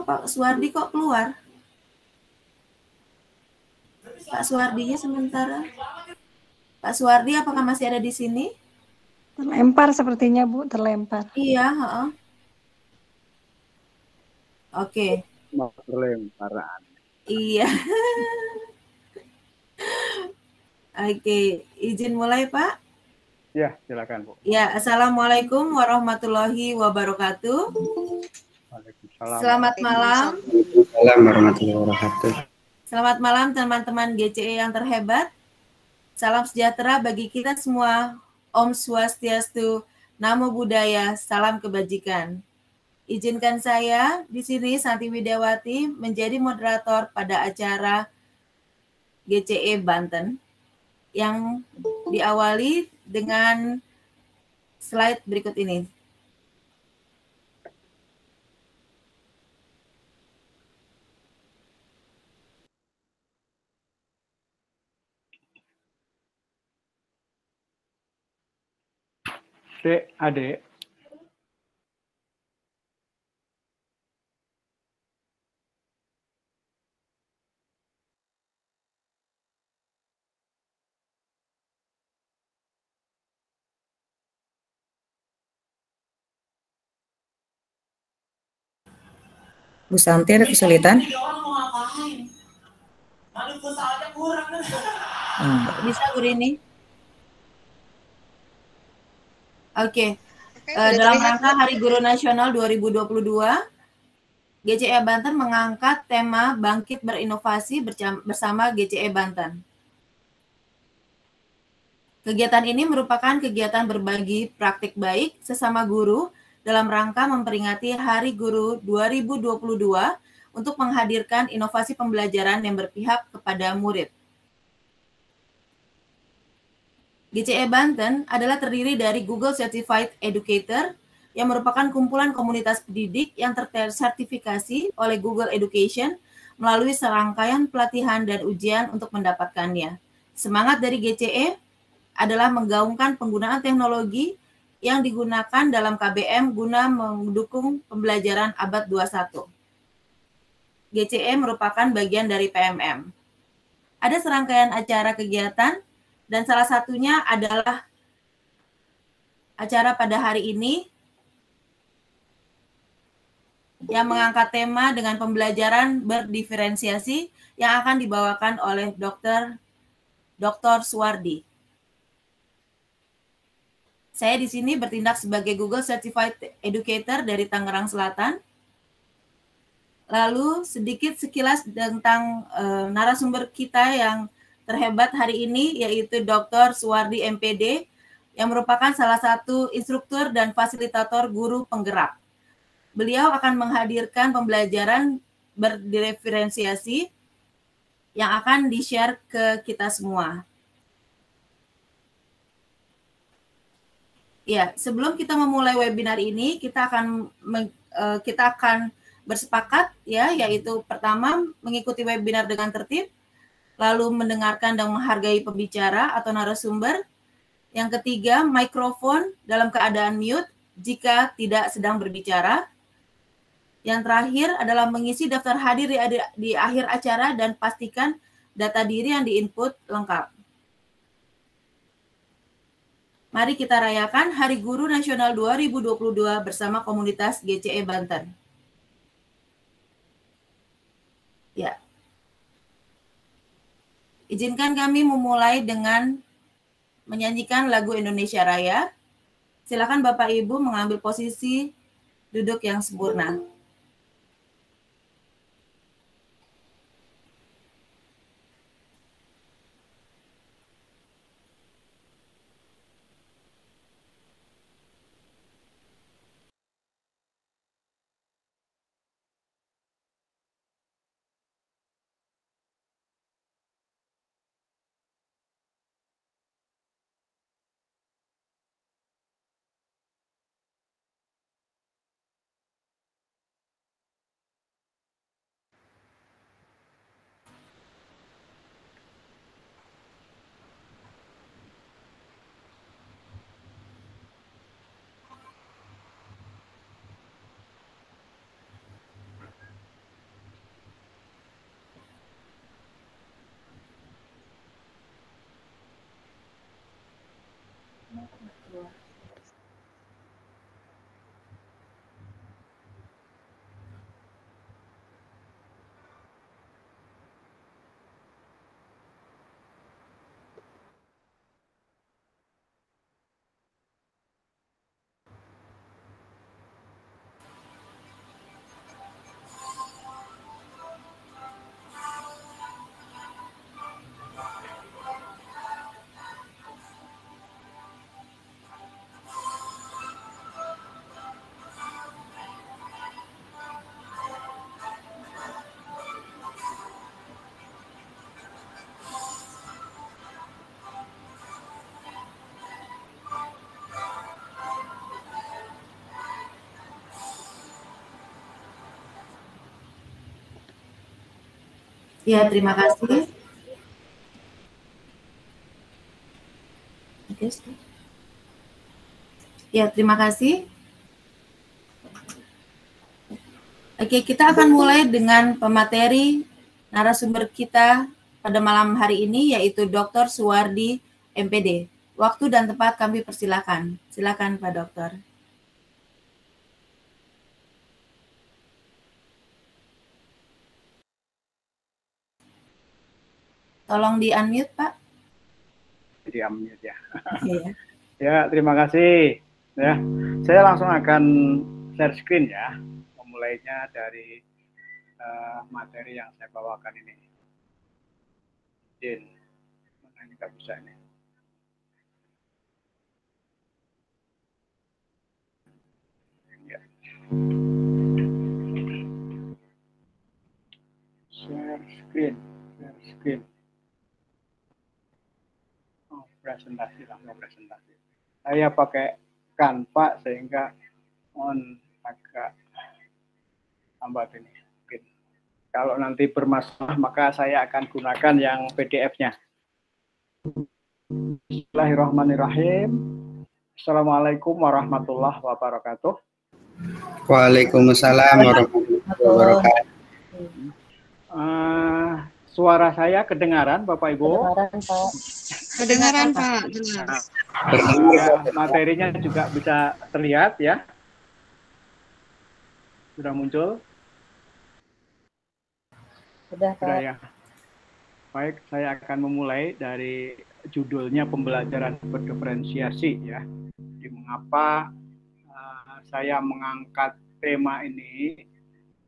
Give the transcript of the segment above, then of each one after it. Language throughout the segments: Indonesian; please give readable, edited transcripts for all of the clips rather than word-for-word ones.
Pak Suwardi kok keluar? Pak Suwardinya sementara. Pak Suwardi, apakah masih ada di sini? Terlempar sepertinya, Bu, terlempar. Iya, heeh. Oke. Mau terlemparan. Iya. Oke, izin mulai, Pak. Ya, silakan, Bu. Ya, Assalamualaikum warahmatullahi wabarakatuh. Waalaikumsalam. Selamat malam. Waalaikumsalam warahmatullahi wabarakatuh. Selamat malam teman-teman GCE yang terhebat. Salam sejahtera bagi kita semua. Om Swastiastu, Namo Buddhaya, salam kebajikan. Izinkan saya di sini Santi Widiawati menjadi moderator pada acara GCE Banten yang diawali dengan slide berikut ini. Dek, adik. Bu Santi ada kesulitan? Bisa Bu Rini? Oke. Dalam rangka Hari Guru Nasional 2022, GCE Banten mengangkat tema Bangkit Berinovasi bersama GCE Banten. Kegiatan ini merupakan kegiatan berbagi praktik baik sesama guru dalam rangka memperingati Hari Guru 2022 untuk menghadirkan inovasi pembelajaran yang berpihak kepada murid. GCE Banten adalah terdiri dari Google Certified Educator yang merupakan kumpulan komunitas pendidik yang tersertifikasi oleh Google Education melalui serangkaian pelatihan dan ujian untuk mendapatkannya. Semangat dari GCE adalah menggaungkan penggunaan teknologi yang digunakan dalam KBM guna mendukung pembelajaran abad 21. GCE merupakan bagian dari PMM. Ada serangkaian acara kegiatan dan salah satunya adalah acara pada hari ini yang mengangkat tema dengan pembelajaran berdiferensiasi yang akan dibawakan oleh Dr. Suwardi. Saya di sini bertindak sebagai Google Certified Educator dari Tangerang Selatan. Lalu sedikit sekilas tentang narasumber kita yang terhebat hari ini, yaitu Dr. Suwardi MPD, yang merupakan salah satu instruktur dan fasilitator guru penggerak. Beliau akan menghadirkan pembelajaran berdiferensiasi yang akan di-share ke kita semua. Ya, sebelum kita memulai webinar ini, kita akan bersepakat ya, yaitu pertama mengikuti webinar dengan tertib, lalu mendengarkan dan menghargai pembicara atau narasumber. Yang ketiga, mikrofon dalam keadaan mute jika tidak sedang berbicara. Yang terakhir adalah mengisi daftar hadir di akhir acara dan pastikan data diri yang diinput lengkap. Mari kita rayakan Hari Guru Nasional 2022 bersama komunitas GCE Banten. Ya. Izinkan kami memulai dengan menyanyikan lagu Indonesia Raya. Silakan Bapak Ibu mengambil posisi duduk yang sempurna. Ya, terima kasih. Oke, ya, terima kasih. Oke, kita akan mulai dengan pemateri narasumber kita pada malam hari ini, yaitu Dr. Suwardi, MPD. Waktu dan tempat kami persilakan. Silakan, Pak Dokter. Tolong di-unmute, Pak. Di-unmute ya. Iya. Ya, terima kasih. Ya, saya langsung akan share screen ya. Memulainya dari materi yang saya bawakan ini. Izin, mana ini nggak bisa ini. Ya. Share screen. Oh, presentasi lah, mau presentasi. Saya pakai Canva sehingga agak lambat ini. Mungkin. Kalau nanti bermasalah maka saya akan gunakan yang PDF-nya. Bismillahirrahmanirrahim. Assalamualaikum warahmatullahi wabarakatuh. Waalaikumsalam warahmatullahi wabarakatuh. Suara saya kedengaran, Bapak Ibu? Kedengaran, Pak. Materinya juga bisa terlihat ya. Sudah muncul? Sudah, Pak. Sudah ya. Baik, saya akan memulai dari judulnya pembelajaran berdiferensiasi ya. Jadi mengapa saya mengangkat tema ini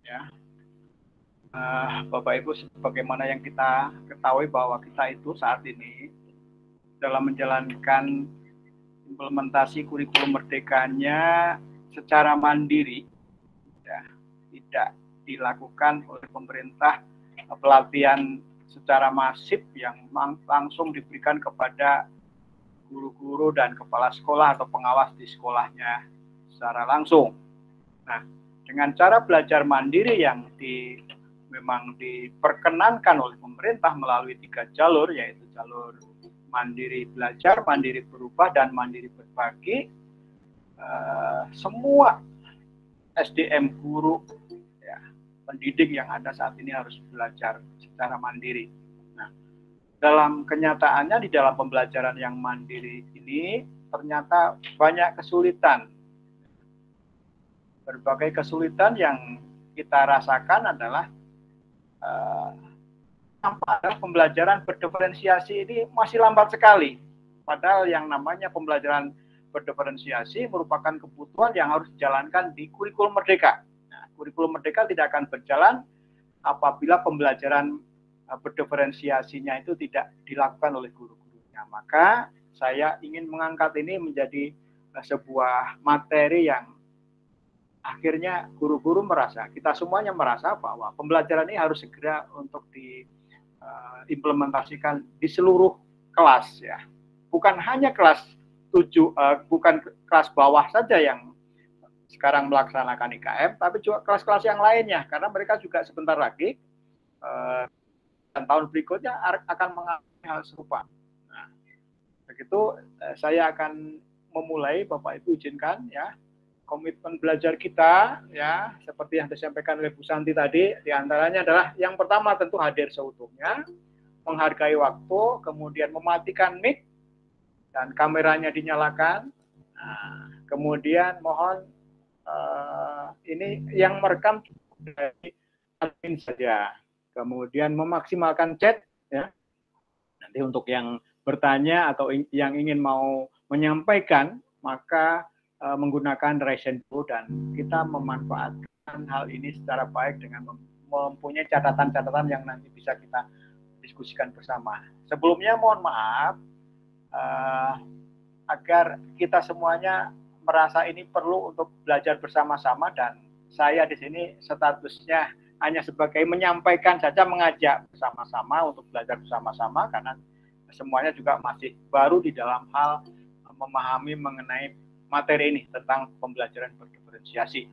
ya. Bapak Ibu, sebagaimana yang kita ketahui bahwa kita itu saat ini dalam menjalankan implementasi kurikulum merdekanya secara mandiri ya, tidak dilakukan oleh pemerintah pelatihan secara masif yang langsung diberikan kepada guru-guru dan kepala sekolah atau pengawas di sekolahnya secara langsung. Nah, dengan cara belajar mandiri yang memang diperkenankan oleh pemerintah melalui 3 jalur, yaitu jalur mandiri belajar, mandiri berubah, dan mandiri berbagi, semua SDM guru, ya, pendidik yang ada saat ini harus belajar secara mandiri. Nah, dalam kenyataannya di dalam pembelajaran yang mandiri ini ternyata banyak kesulitan. Berbagai kesulitan yang kita rasakan adalah pembelajaran berdiferensiasi ini masih lambat sekali. Padahal yang namanya pembelajaran berdiferensiasi merupakan kebutuhan yang harus dijalankan di kurikulum merdeka. Nah, kurikulum merdeka tidak akan berjalan apabila pembelajaran berdiferensiasinya itu tidak dilakukan oleh guru-gurunya. Maka saya ingin mengangkat ini menjadi sebuah materi yang akhirnya guru-guru merasa, kita semuanya merasa bahwa pembelajaran ini harus segera untuk diimplementasikan di seluruh kelas ya. Bukan hanya kelas 7, bukan kelas bawah saja yang sekarang melaksanakan IKM, tapi juga kelas-kelas yang lainnya, karena mereka juga sebentar lagi dan tahun berikutnya akan mengalami hal serupa. Nah, begitu saya akan memulai, Bapak Ibu izinkan ya. Komitmen belajar kita ya, seperti yang disampaikan oleh Bu Santi tadi, diantaranya adalah yang pertama tentu hadir seutuhnya, menghargai waktu, kemudian mematikan mic dan kameranya dinyalakan. Nah, kemudian mohon ini yang merekam dari admin saja, kemudian memaksimalkan chat ya. Nanti untuk yang bertanya atau yang ingin mau menyampaikan maka menggunakan raise hand dulu, dan kita memanfaatkan hal ini secara baik dengan mempunyai catatan-catatan yang nanti bisa kita diskusikan bersama. Sebelumnya mohon maaf agar kita semuanya merasa ini perlu untuk belajar bersama-sama, dan saya di sini statusnya hanya sebagai menyampaikan saja, mengajak bersama-sama untuk belajar bersama-sama, karena semuanya juga masih baru di dalam hal memahami mengenai materi ini tentang pembelajaran berdiferensiasi.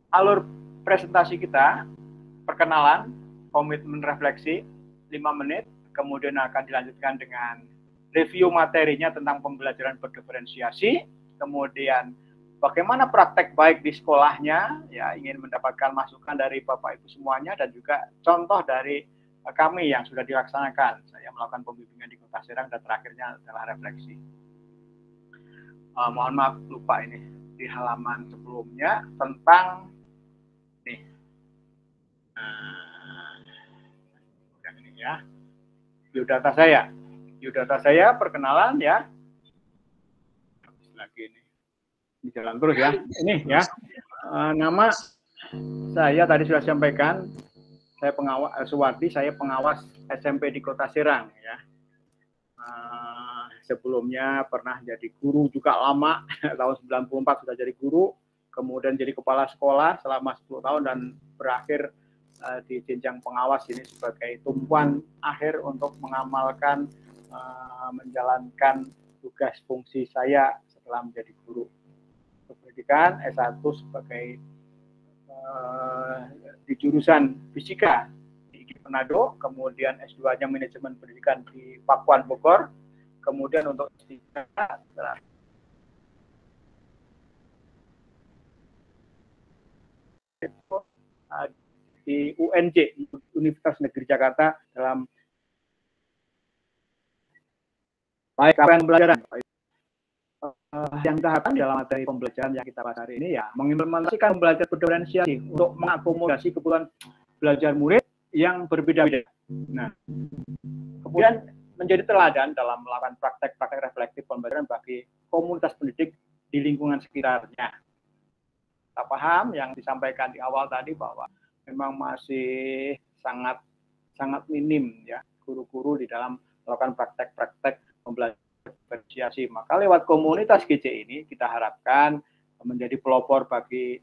Alur presentasi kita, perkenalan, komitmen refleksi 5 menit, kemudian akan dilanjutkan dengan review materinya tentang pembelajaran berdiferensiasi, kemudian bagaimana praktek baik di sekolahnya, ya ingin mendapatkan masukan dari Bapak Ibu semuanya dan juga contoh dari kami yang sudah dilaksanakan. Saya melakukan pembimbingan di Kota Serang dan terakhirnya adalah refleksi. Mohon maaf lupa ini di halaman sebelumnya tentang nih. Ini ya. Biodata saya. Biodata saya perkenalan ya. Habis lagi ini. Di jalan terus ya. Ini ya. Nama saya tadi sudah sampaikan. Saya pengawas Suwardi, saya pengawas SMP di Kota Serang ya. Sebelumnya pernah jadi guru juga lama, tahun 94 sudah jadi guru, kemudian jadi kepala sekolah selama 10 tahun dan berakhir di jenjang pengawas ini sebagai tumpuan akhir untuk mengamalkan, menjalankan tugas fungsi saya setelah menjadi guru. Pendidikan S1 sebagai di jurusan fisika di Manado, kemudian S2-nya manajemen pendidikan di Pakuan Bogor, kemudian untuk S3 di UNJ, Universitas Negeri Jakarta, dalam baik pembelajaran yang kita harapkan dalam materi pembelajaran yang kita bahas hari ini ya mengimplementasikan pembelajaran berdiferensiasi untuk mengakomodasi kebutuhan belajar murid yang berbeda-beda. Nah, kemudian menjadi teladan dalam melakukan praktek-praktek reflektif pembelajaran bagi komunitas pendidik di lingkungan sekitarnya. Kita paham yang disampaikan di awal tadi bahwa memang masih sangat minim ya guru-guru di dalam melakukan praktek-praktek pembelajaran diferensiasi. Maka lewat komunitas GC ini kita harapkan menjadi pelopor bagi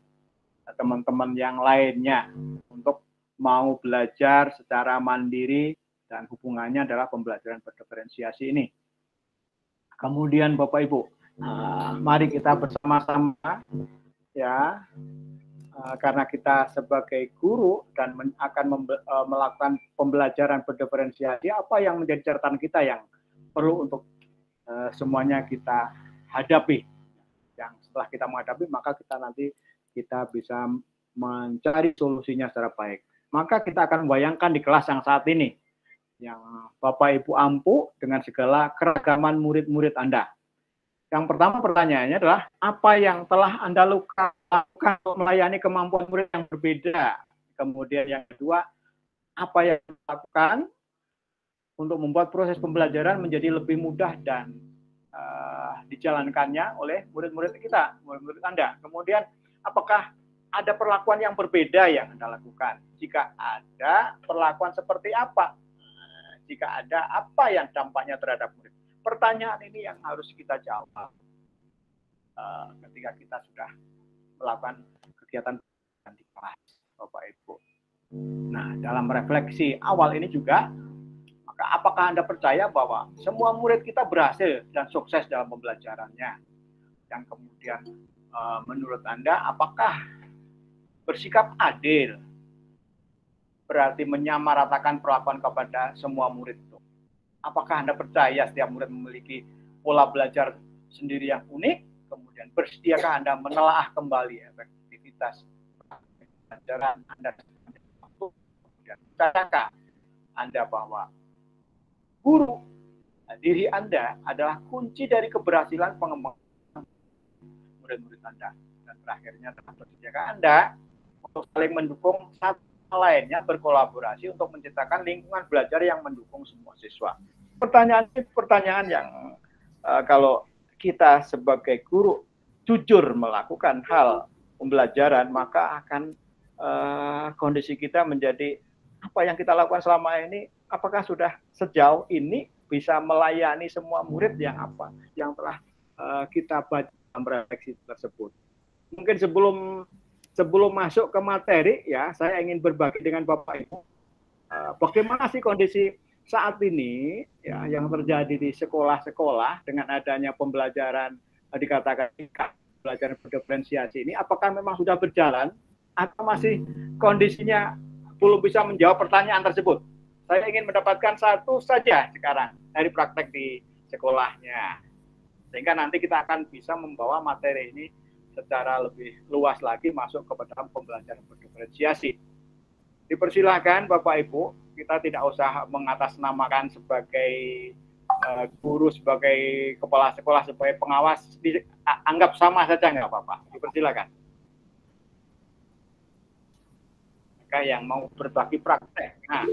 teman-teman yang lainnya untuk mau belajar secara mandiri dan hubungannya adalah pembelajaran berdiferensiasi ini. Kemudian Bapak Ibu, mari kita bersama-sama ya, karena kita sebagai guru dan akan melakukan pembelajaran berdiferensiasi, apa yang menjadi catatan kita yang perlu untuk semuanya kita hadapi. Yang setelah kita menghadapi, maka kita bisa mencari solusinya secara baik. Maka kita akan membayangkan di kelas yang saat ini, yang Bapak Ibu ampuh dengan segala keragaman murid-murid Anda. Yang pertama pertanyaannya adalah, apa yang telah Anda lakukan untuk melayani kemampuan murid yang berbeda? Kemudian yang kedua, apa yang dilakukan untuk membuat proses pembelajaran menjadi lebih mudah dan dijalankannya oleh murid-murid kita, murid-murid Anda. Kemudian, apakah ada perlakuan yang berbeda yang Anda lakukan? Jika ada, perlakuan seperti apa? Jika ada, apa yang dampaknya terhadap murid? Pertanyaan ini yang harus kita jawab ketika kita sudah melakukan kegiatan di kelas, Bapak Ibu. Nah, dalam refleksi awal ini juga, maka apakah Anda percaya bahwa semua murid kita berhasil dan sukses dalam pembelajarannya? Yang kemudian menurut Anda, apakah bersikap adil berarti menyamaratakan perlakuan kepada semua murid itu? Apakah Anda percaya setiap murid memiliki pola belajar sendiri yang unik? Kemudian bersediakah Anda menelaah kembali efektivitas pelajaran Anda? Kemudian percayakah Anda bahwa guru diri Anda adalah kunci dari keberhasilan pengembangan murid-murid Anda? Dan terakhirnya adalah bersediakah Anda untuk saling mendukung satu lainnya, berkolaborasi untuk menciptakan lingkungan belajar yang mendukung semua siswa. Pertanyaan yang kalau kita sebagai guru jujur melakukan hal pembelajaran, maka akan kondisi kita menjadi apa yang kita lakukan selama ini, apakah sudah sejauh ini bisa melayani semua murid yang telah kita baca dalam refleksi tersebut. Mungkin sebelum masuk ke materi ya, saya ingin berbagi dengan Bapak Ibu bagaimana sih kondisi saat ini ya yang terjadi di sekolah-sekolah dengan adanya pembelajaran dikatakan pembelajaran berdiferensiasi ini, apakah memang sudah berjalan atau masih kondisinya belum bisa menjawab pertanyaan tersebut. Saya ingin mendapatkan satu saja sekarang dari praktek di sekolahnya. Sehingga nanti kita akan bisa membawa materi ini secara lebih luas lagi masuk ke dalam pembelajaran berdiferensiasi. Dipersilahkan Bapak Ibu, kita tidak usah mengatasnamakan sebagai guru, sebagai kepala sekolah, sebagai pengawas, anggap sama saja nggak apa-apa. Dipersilakan. Maka yang mau berbagi praktek. Nah,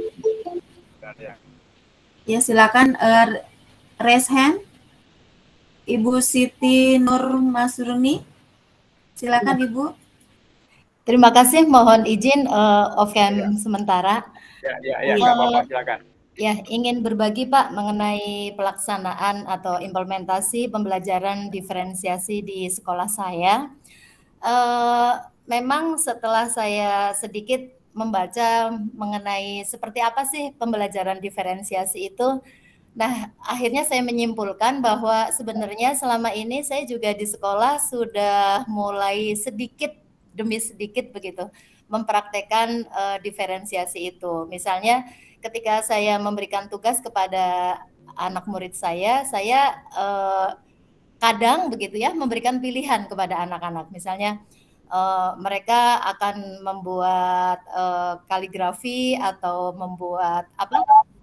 ya silakan raise hand. Ibu Siti Nur Masruni, silakan Ibu. Terima kasih, mohon izin off-cam sementara. Ya, nggak apa-apa, silakan. Ya, ingin berbagi Pak mengenai pelaksanaan atau implementasi pembelajaran diferensiasi di sekolah saya. Memang setelah saya sedikit membaca mengenai seperti apa sih pembelajaran diferensiasi itu, nah akhirnya saya menyimpulkan bahwa sebenarnya selama ini saya juga di sekolah sudah mulai sedikit demi sedikit begitu mempraktekkan diferensiasi itu. Misalnya ketika saya memberikan tugas kepada anak murid saya kadang begitu ya memberikan pilihan kepada anak-anak. Misalnya mereka akan membuat kaligrafi atau membuat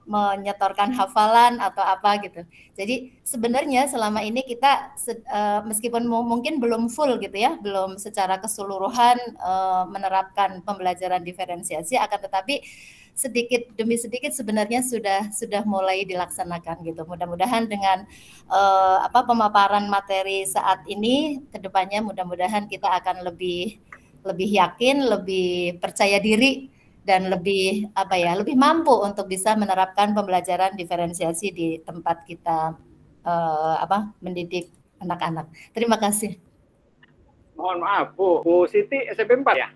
menyetorkan hafalan atau apa gitu. Jadi sebenarnya selama ini kita meskipun mungkin belum full gitu ya, belum secara keseluruhan menerapkan pembelajaran diferensiasi, akan tetapi sedikit demi sedikit sebenarnya sudah mulai dilaksanakan gitu. Mudah-mudahan dengan pemaparan materi saat ini kedepannya mudah-mudahan kita akan lebih yakin, lebih percaya diri dan lebih lebih mampu untuk bisa menerapkan pembelajaran diferensiasi di tempat kita mendidik anak-anak. Terima kasih. Mohon maaf Bu Siti SMP 4 ya?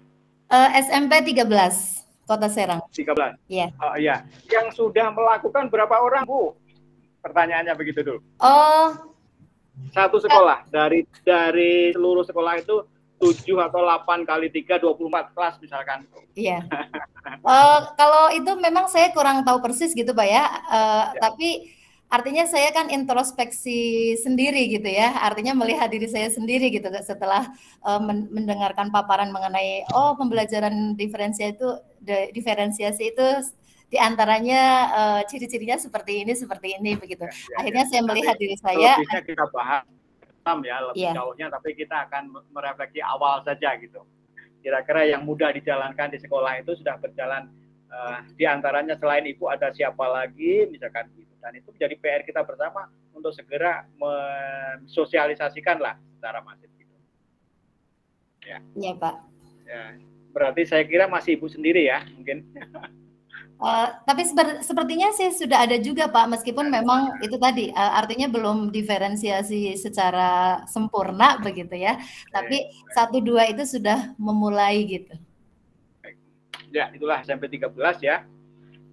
SMP 13. Kota Serang. 13. Iya. Oh iya. Yang sudah melakukan berapa orang, Bu? Pertanyaannya begitu dulu. Oh. Satu sekolah dari seluruh sekolah itu 7 atau 8 kali 3 24 kelas misalkan. Iya. Kalau itu memang saya kurang tahu persis gitu, Pak ya. Tapi artinya saya kan introspeksi sendiri gitu ya, artinya melihat diri saya sendiri gitu setelah mendengarkan paparan mengenai pembelajaran diferensiasi itu diantaranya ciri-cirinya seperti ini begitu. Akhirnya saya melihat diri saya. Lebihnya kita bahas ya lebih jauhnya, tapi kita akan merefleksi awal saja gitu. Kira-kira yang mudah dijalankan di sekolah itu sudah berjalan. Di antaranya selain Ibu ada siapa lagi misalkan gitu, dan itu menjadi PR kita bersama untuk segera mensosialisasikan lah secara masif gitu. Ya. Iya Pak. Ya, berarti saya kira masih Ibu sendiri ya mungkin. Tapi sepertinya sih sudah ada juga Pak, meskipun memang itu tadi artinya belum diferensiasi secara sempurna begitu ya, tapi 1-2 itu sudah memulai gitu. Ya, itulah SMP 13 ya,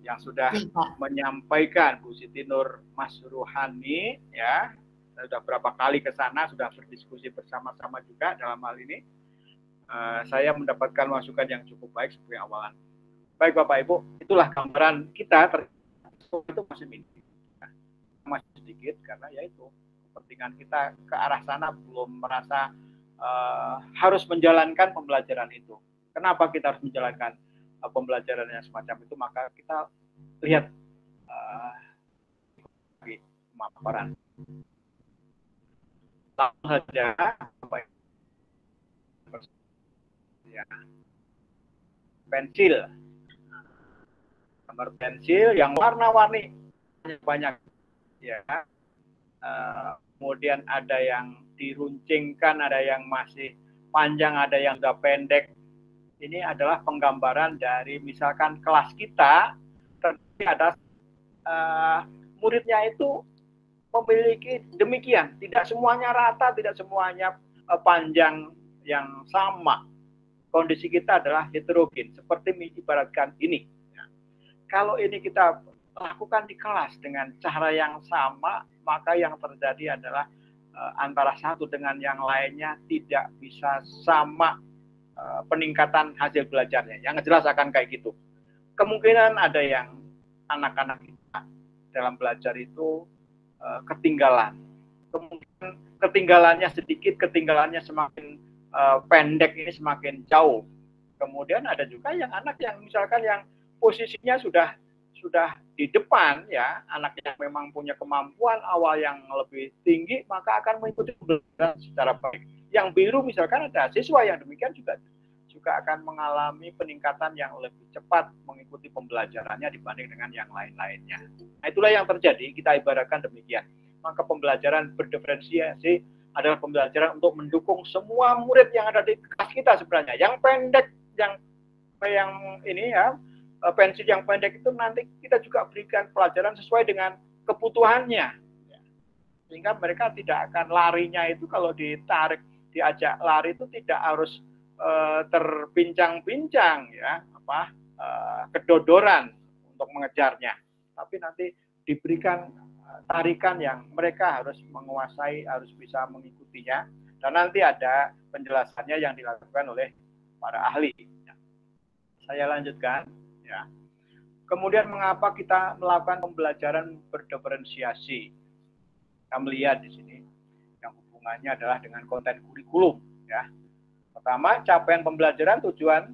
yang sudah menyampaikan Bu Siti Nur Masruhani ya. Saya sudah berapa kali ke sana, sudah berdiskusi bersama-sama juga dalam hal ini. Saya mendapatkan masukan yang cukup baik sebagai awalan. Baik Bapak Ibu, itulah gambaran kita itu masih minim. Masih sedikit karena yaitu kepentingan kita ke arah sana belum merasa harus menjalankan pembelajaran itu. Kenapa kita harus menjalankan pembelajaran yang semacam itu? Maka kita lihat pemaparan. Langsung saja ya. Pensil, gambar pensil yang warna-warni banyak ya. Kemudian ada yang diruncingkan, ada yang masih panjang, ada yang sudah pendek. Ini adalah penggambaran dari misalkan kelas kita, terdiri ada muridnya itu memiliki demikian, tidak semuanya rata, tidak semuanya panjang yang sama. Kondisi kita adalah heterogen, seperti ibaratkan ini. Kalau ini kita lakukan di kelas dengan cara yang sama, maka yang terjadi adalah antara satu dengan yang lainnya tidak bisa sama peningkatan hasil belajarnya. Yang jelas akan kayak gitu. kemungkinan ada yang anak-anak kita dalam belajar itu ketinggalan. Kemungkinan ketinggalannya sedikit, ketinggalannya semakin pendek ini semakin jauh. Kemudian ada juga yang anak yang misalkan yang posisinya sudah di depan, ya, anak yang memang punya kemampuan awal yang lebih tinggi, maka akan mengikuti pembelajaran secara baik. Yang biru misalkan ada siswa yang demikian juga akan mengalami peningkatan yang lebih cepat mengikuti pembelajarannya dibanding dengan yang lain-lainnya. Nah, itulah yang terjadi, kita ibaratkan demikian. Maka pembelajaran berdiferensiasi adalah pembelajaran untuk mendukung semua murid yang ada di kelas kita sebenarnya. Yang pendek, yang ini ya, pensil yang pendek itu nanti kita juga berikan pelajaran sesuai dengan kebutuhannya. Sehingga mereka tidak akan larinya itu kalau ditarik, diajak lari itu tidak harus terbincang-bincang ya, kedodoran untuk mengejarnya. Tapi nanti diberikan tarikan yang mereka harus menguasai, harus bisa mengikutinya. Dan nanti ada penjelasannya yang dilakukan oleh para ahli. Saya lanjutkan. Ya. Kemudian mengapa kita melakukan pembelajaran berdiferensiasi? Kita melihat di sini yang hubungannya adalah dengan konten kurikulum. Ya. Pertama, capaian pembelajaran, tujuan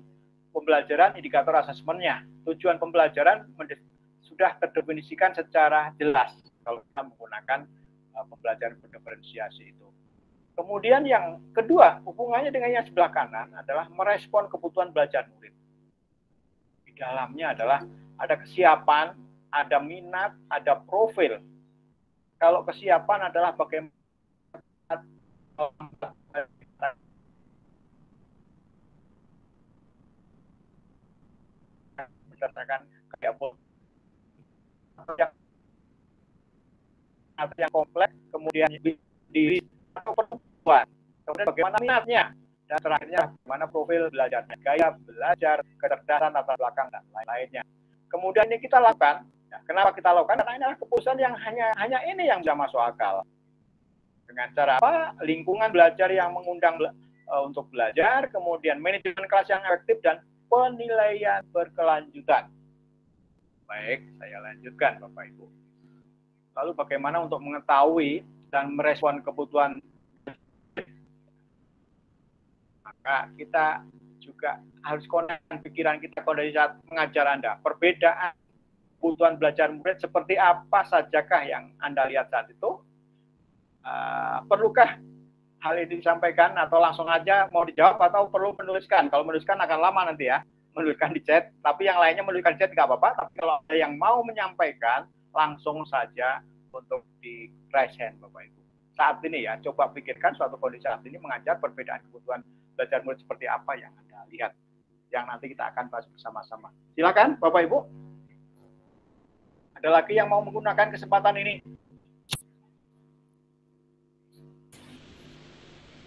pembelajaran, indikator asesmennya. Tujuan pembelajaran sudah terdefinisikan secara jelas kalau kita menggunakan pembelajaran berdiferensiasi itu. Kemudian yang kedua, hubungannya dengan yang sebelah kanan adalah merespon kebutuhan belajar murid. Di dalamnya adalah ada kesiapan, ada minat, ada profil. Kalau kesiapan adalah bagaimana berdasarkan kayak yang kompleks, kemudian diri atau perempuan, kemudian bagaimana minatnya, dan terakhirnya bagaimana profil belajarnya, gaya belajar, kecerdasan latar belakang dan lain-lainnya. Kemudian ini kita lakukan. Ya, kenapa kita lakukan? Karena ini adalah keputusan yang hanya ini yang bisa masuk akal. Dengan cara apa? Lingkungan belajar yang mengundang untuk belajar, kemudian manajemen kelas yang efektif dan penilaian berkelanjutan. Baik, saya lanjutkan Bapak Ibu. Lalu bagaimana untuk mengetahui dan merespon kebutuhan? Maka kita juga harus koneksi pikiran kita dari saat mengajar Anda. Perbedaan kebutuhan belajar murid seperti apa sajakah yang Anda lihat saat itu? Perlukah hal ini disampaikan atau langsung aja mau dijawab atau perlu menuliskan? Kalau menuliskan akan lama nanti ya, menuliskan di chat. Tapi yang lainnya menuliskan di chat nggak apa-apa. Tapi kalau ada yang mau menyampaikan, langsung saja untuk di raise hand Bapak Ibu. Saat ini ya, coba pikirkan suatu kondisi saat ini mengajar perbedaan kebutuhan belajar murid seperti apa yang Anda lihat. Yang nanti kita akan bahas bersama-sama. Silakan Bapak Ibu. Ada lagi yang mau menggunakan kesempatan ini?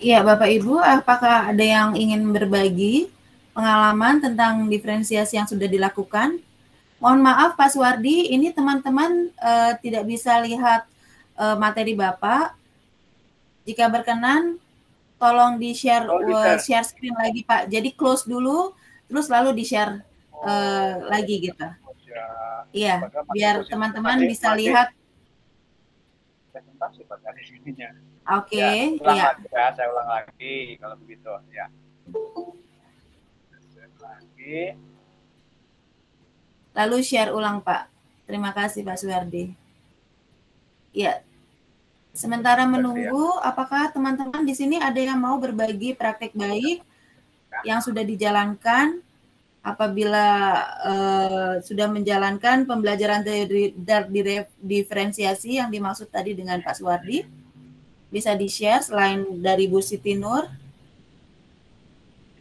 Iya, Bapak Ibu, apakah ada yang ingin berbagi pengalaman tentang diferensiasi yang sudah dilakukan? Mohon maaf Pak Suwardi, ini teman-teman tidak bisa lihat materi Bapak. Jika berkenan, tolong di-share share screen lagi Pak. Jadi close dulu, terus lalu di-share lagi gitu. Iya, biar teman-teman bisa lihat. Presentasi pada hari ininya. Oke, ya. Saya ulang lagi kalau begitu ya. Lagi. Lalu share ulang Pak. Terima kasih Pak Suwardi. Ya. Sementara menunggu, apakah teman-teman di sini ada yang mau berbagi praktek baik yang sudah dijalankan apabila sudah menjalankan pembelajaran diferensiasi yang dimaksud tadi dengan Pak Suwardi? Bisa di-share selain dari Bu Siti Nur.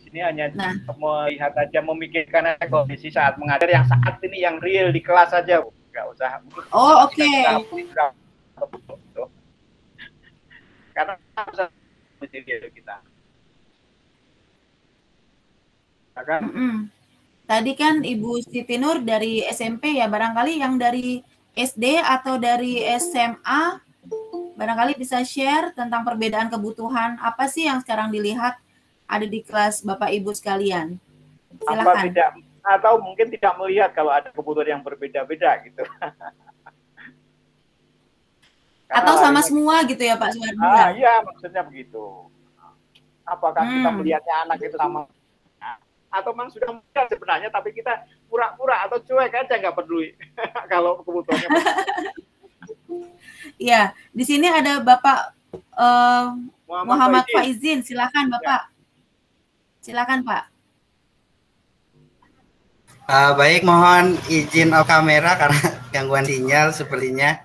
Di sini hanya melihat aja, memikirkan aja kondisi saat mengajar yang saat ini, yang real di kelas saja, Bu. Nggak usah. Oh, oke. Karena kita. Kan? Tadi kan Ibu Siti Nur dari SMP ya, barangkali yang dari SD atau dari SMA barangkali bisa share tentang perbedaan kebutuhan apa sih yang sekarang dilihat ada di kelas Bapak Ibu sekalian. Silakan. atau mungkin tidak melihat kalau ada kebutuhan yang berbeda-beda gitu. Atau sama semua gitu ya Pak Suwardi? Iya, maksudnya begitu. Apakah kita melihatnya anak itu sama? Atau memang sudah melihat sebenarnya, tapi kita pura-pura atau cuek aja, nggak peduli kalau kebutuhannya. Iya, di sini ada Bapak Muhammad Faizin. Silakan Bapak. Silakan Pak. Baik, mohon izin off kamera karena gangguan sinyal sepertinya.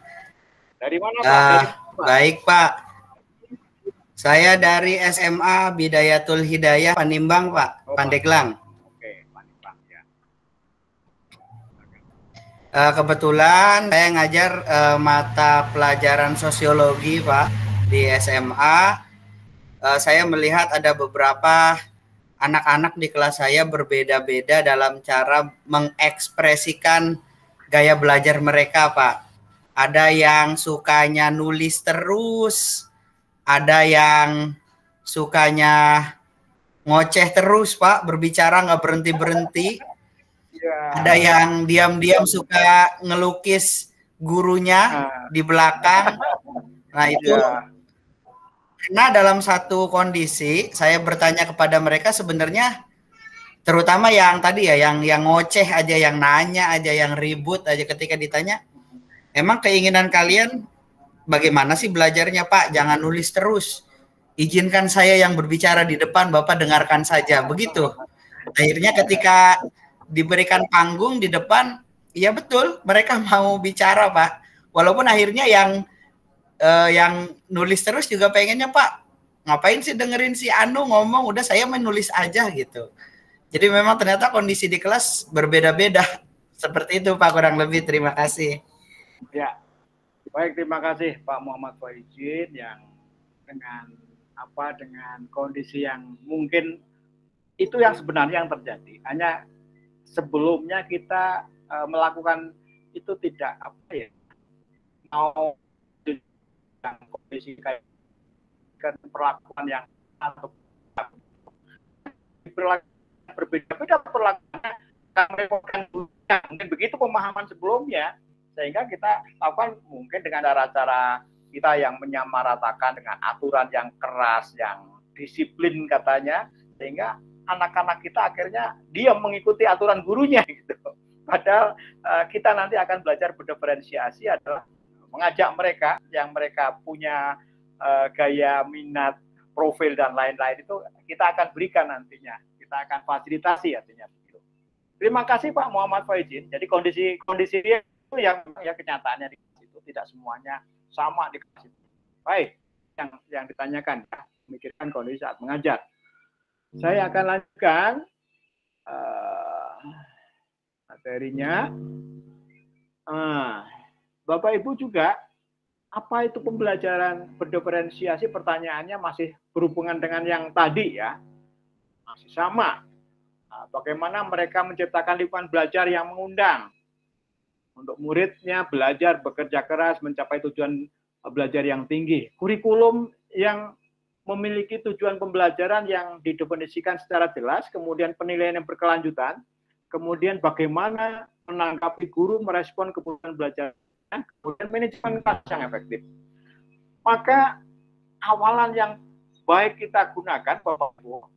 Dari mana Pak? Baik Pak. Saya dari SMA Bidayatul Hidayah Panimbang Pak, Pandeglang. Oke, Panimbang ya. Kebetulan saya ngajar mata pelajaran sosiologi Pak di SMA. Saya melihat ada beberapa anak-anak di kelas saya berbeda-beda dalam cara mengekspresikan gaya belajar mereka, Pak. Ada yang sukanya nulis terus, ada yang sukanya ngoceh terus, Pak, berbicara nggak berhenti-berhenti. Ada yang diam-diam suka ngelukis gurunya di belakang. Nah, itu karena dalam satu kondisi saya bertanya kepada mereka sebenarnya, terutama yang tadi ya, yang ngoceh aja, yang nanya aja, yang ribut aja, ketika ditanya, emang keinginan kalian bagaimana sih belajarnya Pak? Jangan nulis terus. Izinkan saya yang berbicara di depan, Bapak dengarkan saja. Begitu. Akhirnya ketika diberikan panggung di depan, iya betul, mereka mau bicara Pak. Walaupun akhirnya yang nulis terus juga pengennya, Pak, ngapain sih dengerin si Anu ngomong, udah saya menulis aja gitu. Jadi memang ternyata kondisi di kelas berbeda-beda. Seperti itu Pak, kurang lebih. Terima kasih. Ya, baik, terima kasih Pak Muhammad Faizin yang dengan kondisi yang mungkin itu yang sebenarnya yang terjadi. Hanya sebelumnya kita melakukan itu tidak mau kondisi kayak perlakuan yang berbeda-beda perlakuan, mungkin begitu pemahaman sebelumnya, sehingga kita lakukan mungkin dengan cara-cara kita yang menyamaratakan dengan aturan yang keras, yang disiplin katanya, sehingga anak-anak kita akhirnya dia mengikuti aturan gurunya gitu. Padahal kita nanti akan belajar berdiferensiasi adalah mengajak mereka yang mereka punya gaya minat, profil dan lain-lain itu kita akan berikan nantinya, kita akan fasilitasi artinya. Terima kasih Pak Muhammad Faizin. Jadi kondisi dia itu yang kenyataannya di situ tidak semuanya sama di kelas itu. Baik, yang ditanyakan ya, memikirkan kondisi saat mengajar. Saya akan lanjutkan materinya. Bapak Ibu juga, apa itu pembelajaran berdiferensiasi? Pertanyaannya masih berhubungan dengan yang tadi ya, masih sama. Bagaimana mereka menciptakan lingkungan belajar yang mengundang untuk muridnya belajar bekerja keras mencapai tujuan belajar yang tinggi. Kurikulum yang memiliki tujuan pembelajaran yang didefinisikan secara jelas, kemudian penilaian yang berkelanjutan, kemudian bagaimana menanggapi guru merespon kebutuhan belajar, kemudian manajemen kelas yang efektif. Maka awalan yang baik kita gunakan, Bapak Ibu,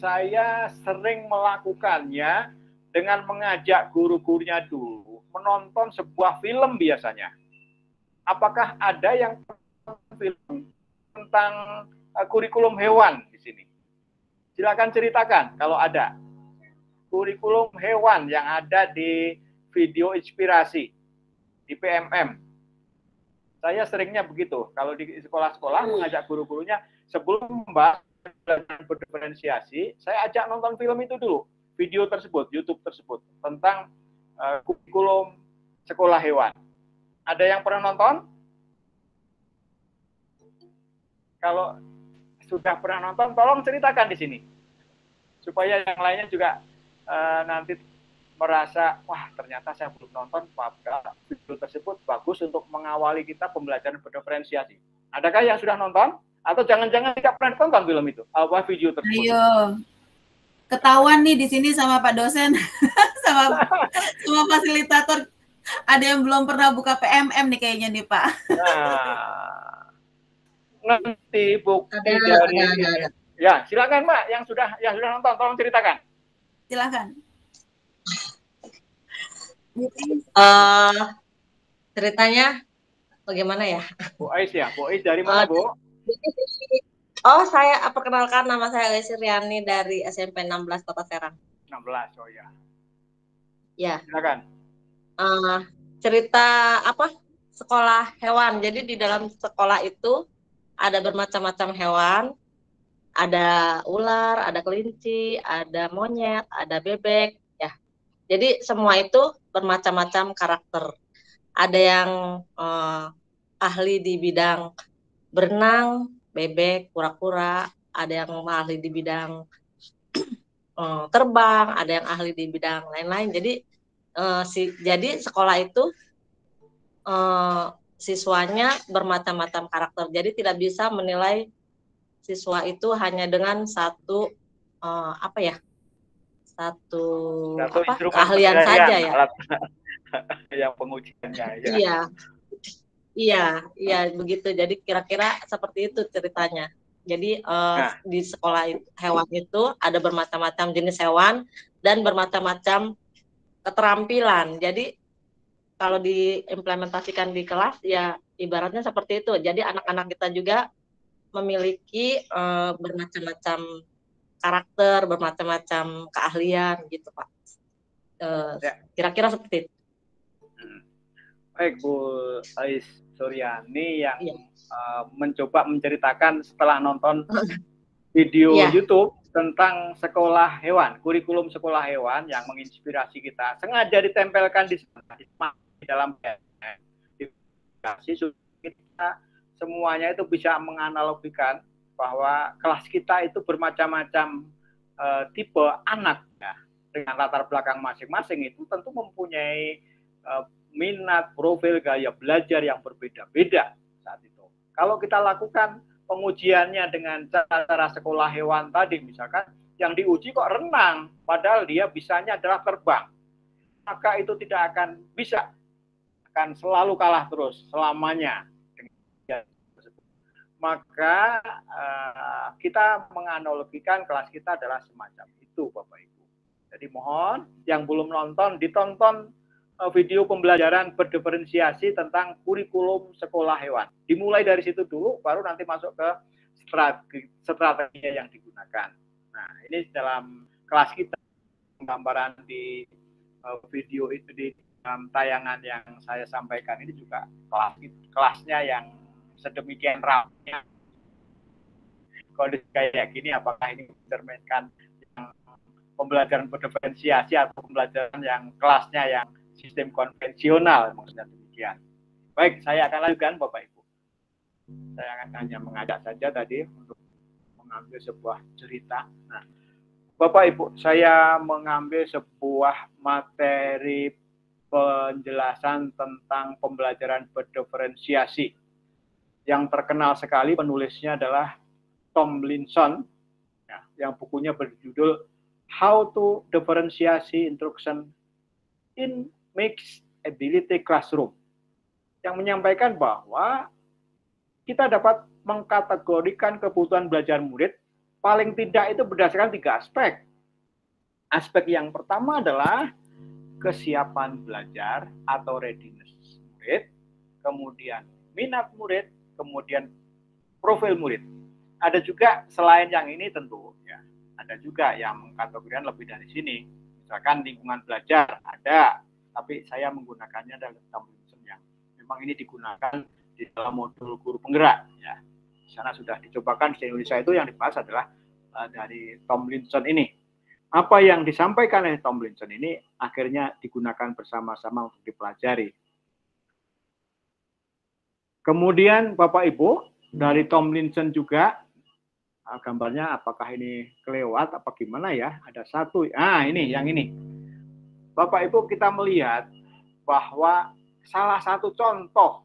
saya sering melakukannya dengan mengajak guru-gurunya dulu menonton sebuah film biasanya. Apakah ada yang film tentang kurikulum hewan di sini? Silakan ceritakan kalau ada. Kurikulum hewan yang ada di video inspirasi di PMM. Saya seringnya begitu. Kalau di sekolah-sekolah mengajak guru-gurunya sebelum membahas berdiferensiasi, saya ajak nonton film itu dulu, video tersebut, YouTube tersebut tentang kurikulum sekolah hewan. Ada yang pernah nonton? Kalau sudah pernah nonton, tolong ceritakan di sini supaya yang lainnya juga nanti merasa, wah ternyata saya belum nonton, maka video tersebut bagus untuk mengawali kita pembelajaran berdiferensiasi. Adakah yang sudah nonton? Atau jangan-jangan tidak pernah tonton film itu, apa video tersebut? Ayo. Ketahuan nih di sini sama Pak dosen, sama fasilitator, ada yang belum pernah buka PMM nih kayaknya nih Pak. Nah, nanti bukti dari ada. Ya, silakan Mbak yang sudah nonton, tolong ceritakan. Silakan. Ceritanya bagaimana ya? Bu Ais ya, Bu Ais dari mana Bu? Oh, saya perkenalkan, nama saya Ais Riani dari SMP 16 Kota Serang. 16, oh ya. Ya. Silakan. Cerita apa? Sekolah hewan. Jadi di dalam sekolah itu ada bermacam-macam hewan. Ada ular, ada kelinci, ada monyet, ada bebek, ya. Jadi semua itu bermacam-macam karakter. Ada yang ahli di bidang berenang, bebek, kura-kura, ada yang ahli di bidang terbang, ada yang ahli di bidang lain-lain. Jadi sekolah itu siswanya bermacam-macam karakter. Jadi tidak bisa menilai siswa itu hanya dengan satu keahlian saja ya. Yang pengujiannya ya. Iya begitu. Jadi kira-kira seperti itu ceritanya. Jadi di sekolah hewan itu ada bermacam-macam jenis hewan dan bermacam-macam keterampilan. Jadi kalau diimplementasikan di kelas ya ibaratnya seperti itu. Jadi anak-anak kita juga memiliki bermacam-macam karakter, bermacam-macam keahlian gitu Pak. Kira-kira seperti itu. Baik Bu Ais Suryani yang mencoba menceritakan setelah nonton video YouTube tentang sekolah hewan, kurikulum sekolah hewan yang menginspirasi kita. Sengaja ditempelkan di dalam edukasi kita semuanya itu bisa menganalogikan bahwa kelas kita itu bermacam-macam tipe anak ya, dengan latar belakang masing-masing itu tentu mempunyai minat, profil, gaya belajar yang berbeda-beda saat itu. Kalau kita lakukan pengujiannya dengan cara sekolah hewan tadi, misalkan yang diuji kok renang, padahal dia bisanya adalah terbang, maka itu tidak akan bisa, akan selalu kalah terus selamanya. Maka kita menganalogikan kelas kita adalah semacam itu Bapak Ibu. Jadi mohon yang belum nonton, ditonton video pembelajaran berdiferensiasi tentang kurikulum sekolah hewan. Dimulai dari situ dulu, baru nanti masuk ke strategi yang digunakan. Nah, ini dalam kelas kita, gambaran di video itu di dalam tayangan yang saya sampaikan ini juga kelasnya yang sedemikian ramai. Kondisi kayak gini, apakah ini mencerminkan yang pembelajaran berdiferensiasi atau pembelajaran yang kelasnya yang sistem konvensional, maksudnya demikian. Baik, saya akan lanjutkan Bapak Ibu. Saya akan hanya mengajak saja tadi untuk mengambil sebuah cerita. Nah, Bapak Ibu, saya mengambil sebuah materi penjelasan tentang pembelajaran berdiferensiasi. Yang terkenal sekali penulisnya adalah Tomlinson, ya, yang bukunya berjudul How to Differentiate Instruction in Mixed Ability Classroom, yang menyampaikan bahwa kita dapat mengkategorikan kebutuhan belajar murid paling tidak itu berdasarkan 3 aspek. Aspek yang pertama adalah kesiapan belajar atau readiness murid, kemudian minat murid, kemudian profil murid. Ada juga selain yang ini tentu ya, ada juga yang mengkategorikan lebih dari sini. Misalkan lingkungan belajar ada, tapi saya menggunakannya dalam Tomlinson yang memang ini digunakan di dalam modul guru penggerak ya. Di sana sudah dicobakan di Indonesia, itu yang dibahas adalah dari Tomlinson ini. Apa yang disampaikan oleh Tomlinson ini akhirnya digunakan bersama-sama untuk dipelajari. Kemudian Bapak Ibu, dari Tomlinson juga gambarnya apakah ini kelewat apa gimana ya? Ada satu. Ini yang ini. Bapak Ibu, kita melihat bahwa salah satu contoh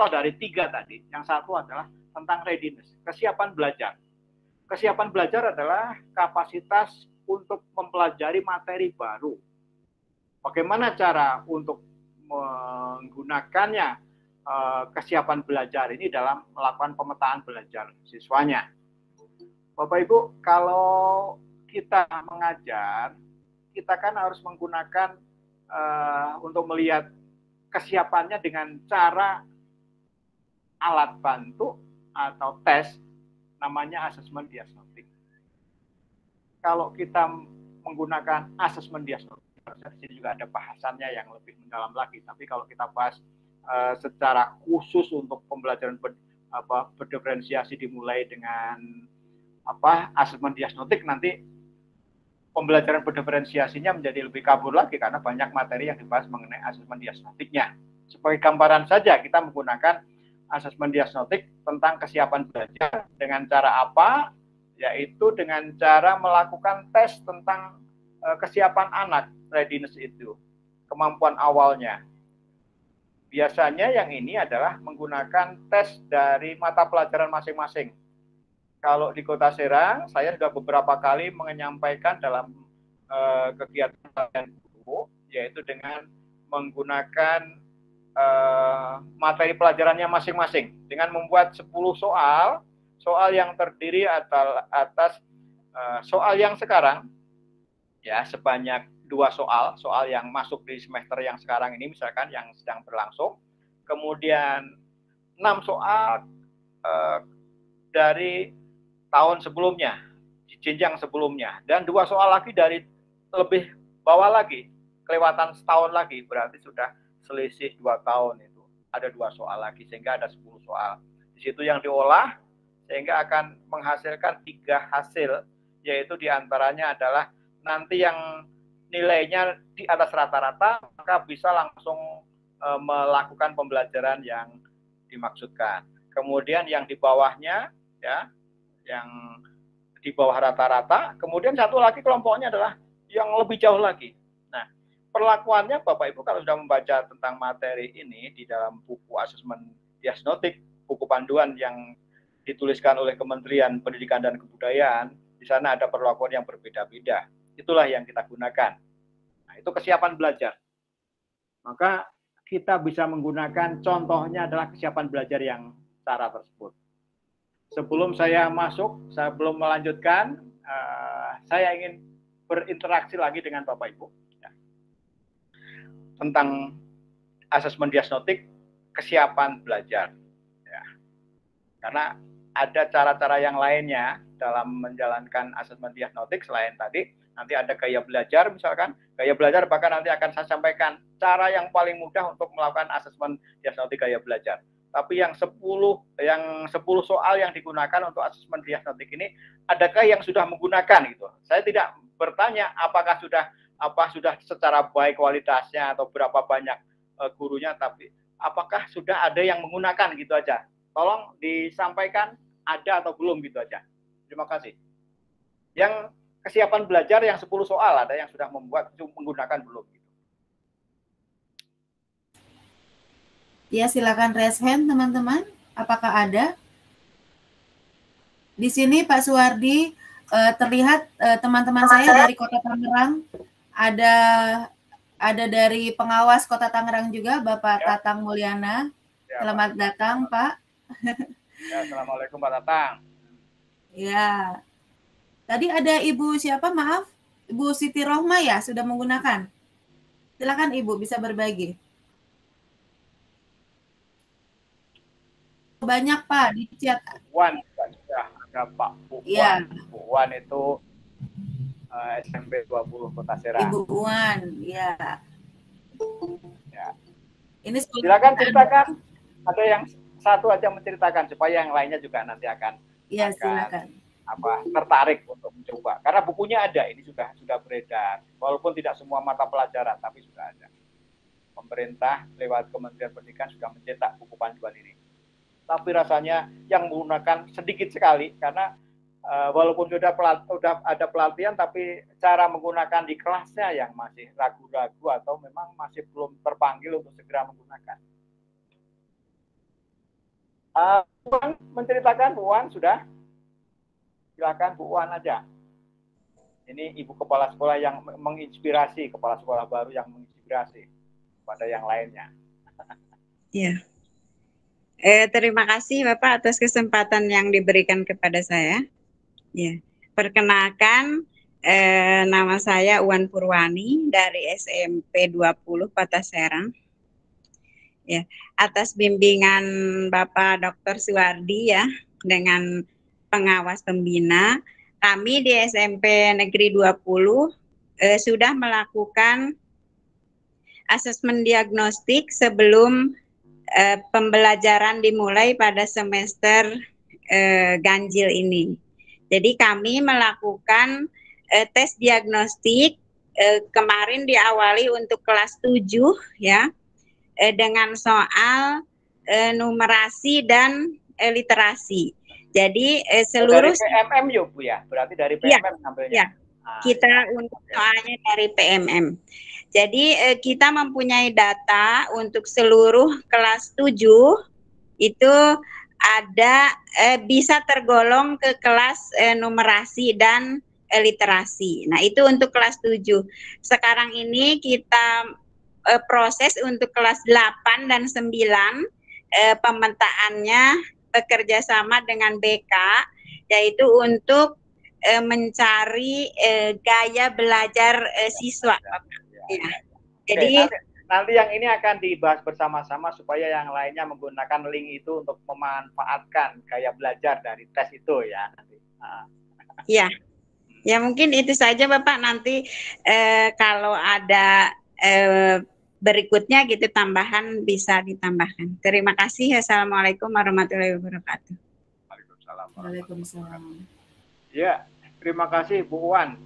dari 3 tadi, yang satu adalah tentang readiness, kesiapan belajar. kesiapan belajar adalah kapasitas untuk mempelajari materi baru. Bagaimana cara untuk menggunakannya kesiapan belajar ini dalam melakukan pemetaan belajar siswanya. Bapak Ibu, kalau kita mengajar, kita kan harus menggunakan untuk melihat kesiapannya dengan cara alat bantu atau tes, namanya asesmen diagnostik. Kalau kita menggunakan asesmen diagnostik, di sini juga ada bahasannya yang lebih mendalam lagi. Tapi kalau kita bahas secara khusus untuk pembelajaran berdiferensiasi dimulai dengan asesmen diagnostik, nanti pembelajaran berdiferensiasinya menjadi lebih kabur lagi karena banyak materi yang dibahas mengenai asesmen diagnostiknya. Sebagai gambaran saja, kita menggunakan asesmen diagnostik tentang kesiapan belajar dengan cara apa? Yaitu dengan cara melakukan tes tentang kesiapan anak, readiness itu, kemampuan awalnya. Biasanya yang ini adalah menggunakan tes dari mata pelajaran masing-masing. Kalau di Kota Serang, saya sudah beberapa kali menyampaikan dalam kegiatan guru, yaitu dengan menggunakan materi pelajarannya masing-masing dengan membuat 10 soal yang terdiri atas soal yang sekarang, ya sebanyak 2 soal yang masuk di semester yang sekarang ini, misalkan yang sedang berlangsung, kemudian 6 soal dari tahun sebelumnya, jenjang sebelumnya, dan 2 soal lagi dari lebih bawah lagi, kelewatan setahun lagi, berarti sudah selisih 2 tahun itu. Ada 2 soal lagi, sehingga ada 10 soal. Di situ yang diolah, sehingga akan menghasilkan 3 hasil, yaitu diantaranya adalah nanti yang nilainya di atas rata-rata, maka bisa langsung melakukan pembelajaran yang dimaksudkan. Kemudian yang di bawahnya, ya, yang di bawah rata-rata, kemudian satu lagi kelompoknya adalah yang lebih jauh lagi. Nah, perlakuannya Bapak Ibu kalau sudah membaca tentang materi ini di dalam buku asesmen diagnostik, buku panduan yang dituliskan oleh Kementerian Pendidikan dan Kebudayaan, di sana ada perlakuan yang berbeda-beda. Itulah yang kita gunakan. Nah, itu kesiapan belajar. Maka kita bisa menggunakan contohnya adalah kesiapan belajar yang cara tersebut. Sebelum saya masuk, sebelum melanjutkan, saya ingin berinteraksi lagi dengan Bapak Ibu ya, tentang asesmen diagnostik kesiapan belajar. Ya. Karena ada cara-cara yang lainnya dalam menjalankan asesmen diagnostik selain tadi. Nanti ada gaya belajar misalkan, gaya belajar bahkan nanti akan saya sampaikan cara yang paling mudah untuk melakukan asesmen diagnostik gaya belajar. Tapi yang 10 soal yang digunakan untuk asesmen diagnostik ini, adakah yang sudah menggunakan gitu? Saya tidak bertanya apakah sudah secara baik kualitasnya atau berapa banyak gurunya, tapi apakah sudah ada yang menggunakan gitu aja. Tolong disampaikan ada atau belum gitu aja. Terima kasih. Yang kesiapan belajar yang 10 soal ada yang sudah menggunakan belum gitu. Ya, silakan raise hand teman-teman. Apakah ada? Di sini Pak Suwardi terlihat teman-teman saya dari Kota Tangerang, ada dari pengawas Kota Tangerang juga, Bapak ya. Tatang Mulyana. Ya, selamat datang, Pak. Ya, assalamualaikum Pak Tatang. Ya. Tadi ada Ibu siapa? Maaf, Ibu Siti Rohma ya sudah menggunakan. Silakan Ibu bisa berbagi. Banyak Pak di chat. Wan sudah ada Pak Bu ya. Wan. Bu Wan itu SMP 20 Kota Serang. Ibu Wan, ya. Ya. Ini silakan ceritakan. Ada yang satu aja menceritakan supaya yang lainnya juga nanti akan silakan. Tertarik untuk mencoba. Karena bukunya ada, ini sudah beredar. Walaupun tidak semua mata pelajaran, tapi sudah ada. Pemerintah lewat Kementerian Pendidikan sudah mencetak buku panduan ini. Tapi rasanya yang menggunakan sedikit sekali karena walaupun sudah ada pelatihan, tapi cara menggunakan di kelasnya yang masih ragu-ragu atau memang masih belum terpanggil untuk segera menggunakan. Puan menceritakan, Puan sudah Silakan Bu Wan aja. Ini Ibu Kepala Sekolah yang menginspirasi, Kepala Sekolah baru yang menginspirasi pada yang lainnya. Iya. Terima kasih Bapak atas kesempatan yang diberikan kepada saya. Ya. Perkenalkan, nama saya Uwan Purwani dari SMP 20 Kota Serang. Ya, atas bimbingan Bapak Dr. Suwardi ya, dengan pengawas pembina, kami di SMP Negeri 20 sudah melakukan asesmen diagnostik sebelum pembelajaran dimulai pada semester ganjil ini. Jadi kami melakukan tes diagnostik kemarin diawali untuk kelas 7 ya, dengan soal numerasi dan literasi. Jadi seluruh dari PMM yuk Bu ya, berarti dari PMM ngambilnya. Ya, kita untuk soalnya dari PMM. Jadi kita mempunyai data untuk seluruh kelas 7 itu ada bisa tergolong ke kelas numerasi dan literasi. Nah, itu untuk kelas 7. Sekarang ini kita proses untuk kelas 8 dan 9 pemetaannya bekerja sama dengan BK, yaitu untuk mencari gaya belajar siswa. Ya. Jadi nanti yang ini akan dibahas bersama-sama supaya yang lainnya menggunakan link itu untuk memanfaatkan gaya belajar dari tes itu ya. Ya, ya mungkin itu saja Bapak. Nanti kalau ada berikutnya gitu tambahan bisa ditambahkan. Terima kasih. Assalamualaikum warahmatullahi wabarakatuh. Waalaikumsalam. Ya, terima kasih Bu Wan,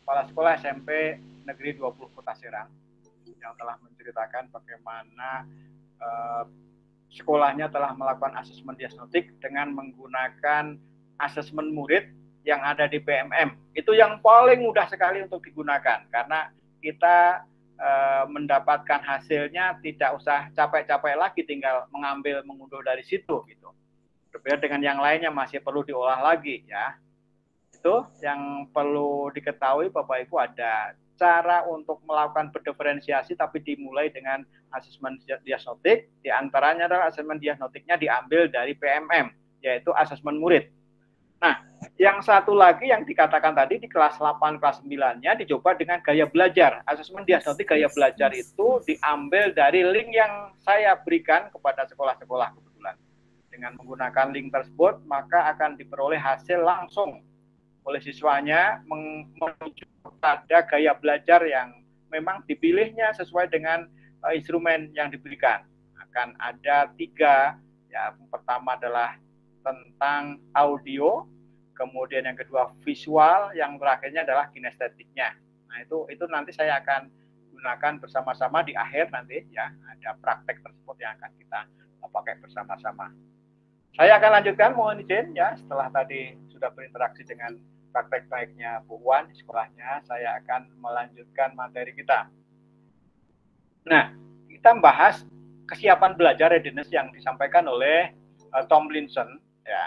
Kepala Sekolah SMP Negeri 20 Kota Serang, yang telah menceritakan bagaimana sekolahnya telah melakukan asesmen diagnostik dengan menggunakan asesmen murid yang ada di PMM. Itu yang paling mudah sekali untuk digunakan, karena kita mendapatkan hasilnya tidak usah capek-capek lagi, tinggal mengunduh dari situ gitu. Berbeda dengan yang lainnya masih perlu diolah lagi ya. Itu yang perlu diketahui Bapak Ibu, ada cara untuk melakukan berdiferensiasi tapi dimulai dengan asesmen diagnostik. Di antaranya adalah asesmen diagnostiknya diambil dari PMM, yaitu asesmen murid. Nah, yang satu lagi yang dikatakan tadi di kelas 8, kelas 9-nya dicoba dengan gaya belajar. Asesmen diagnostik gaya belajar itu diambil dari link yang saya berikan kepada sekolah-sekolah kebetulan. Dengan menggunakan link tersebut, maka akan diperoleh hasil langsung oleh siswanya menuju pada gaya belajar yang memang dipilihnya sesuai dengan instrumen yang diberikan. Akan ada 3, ya, yang pertama adalah tentang audio, kemudian yang kedua visual, yang terakhirnya adalah kinestetiknya. Nah, itu nanti saya akan gunakan bersama-sama di akhir nanti ya, ada praktek tersebut yang akan kita pakai bersama-sama. Saya akan lanjutkan, mohon izin ya, setelah tadi sudah berinteraksi dengan praktek baiknya Bu Wan di sekolahnya, saya akan melanjutkan materi kita. Nah, kita membahas kesiapan belajar readiness yang disampaikan oleh Tomlinson ya.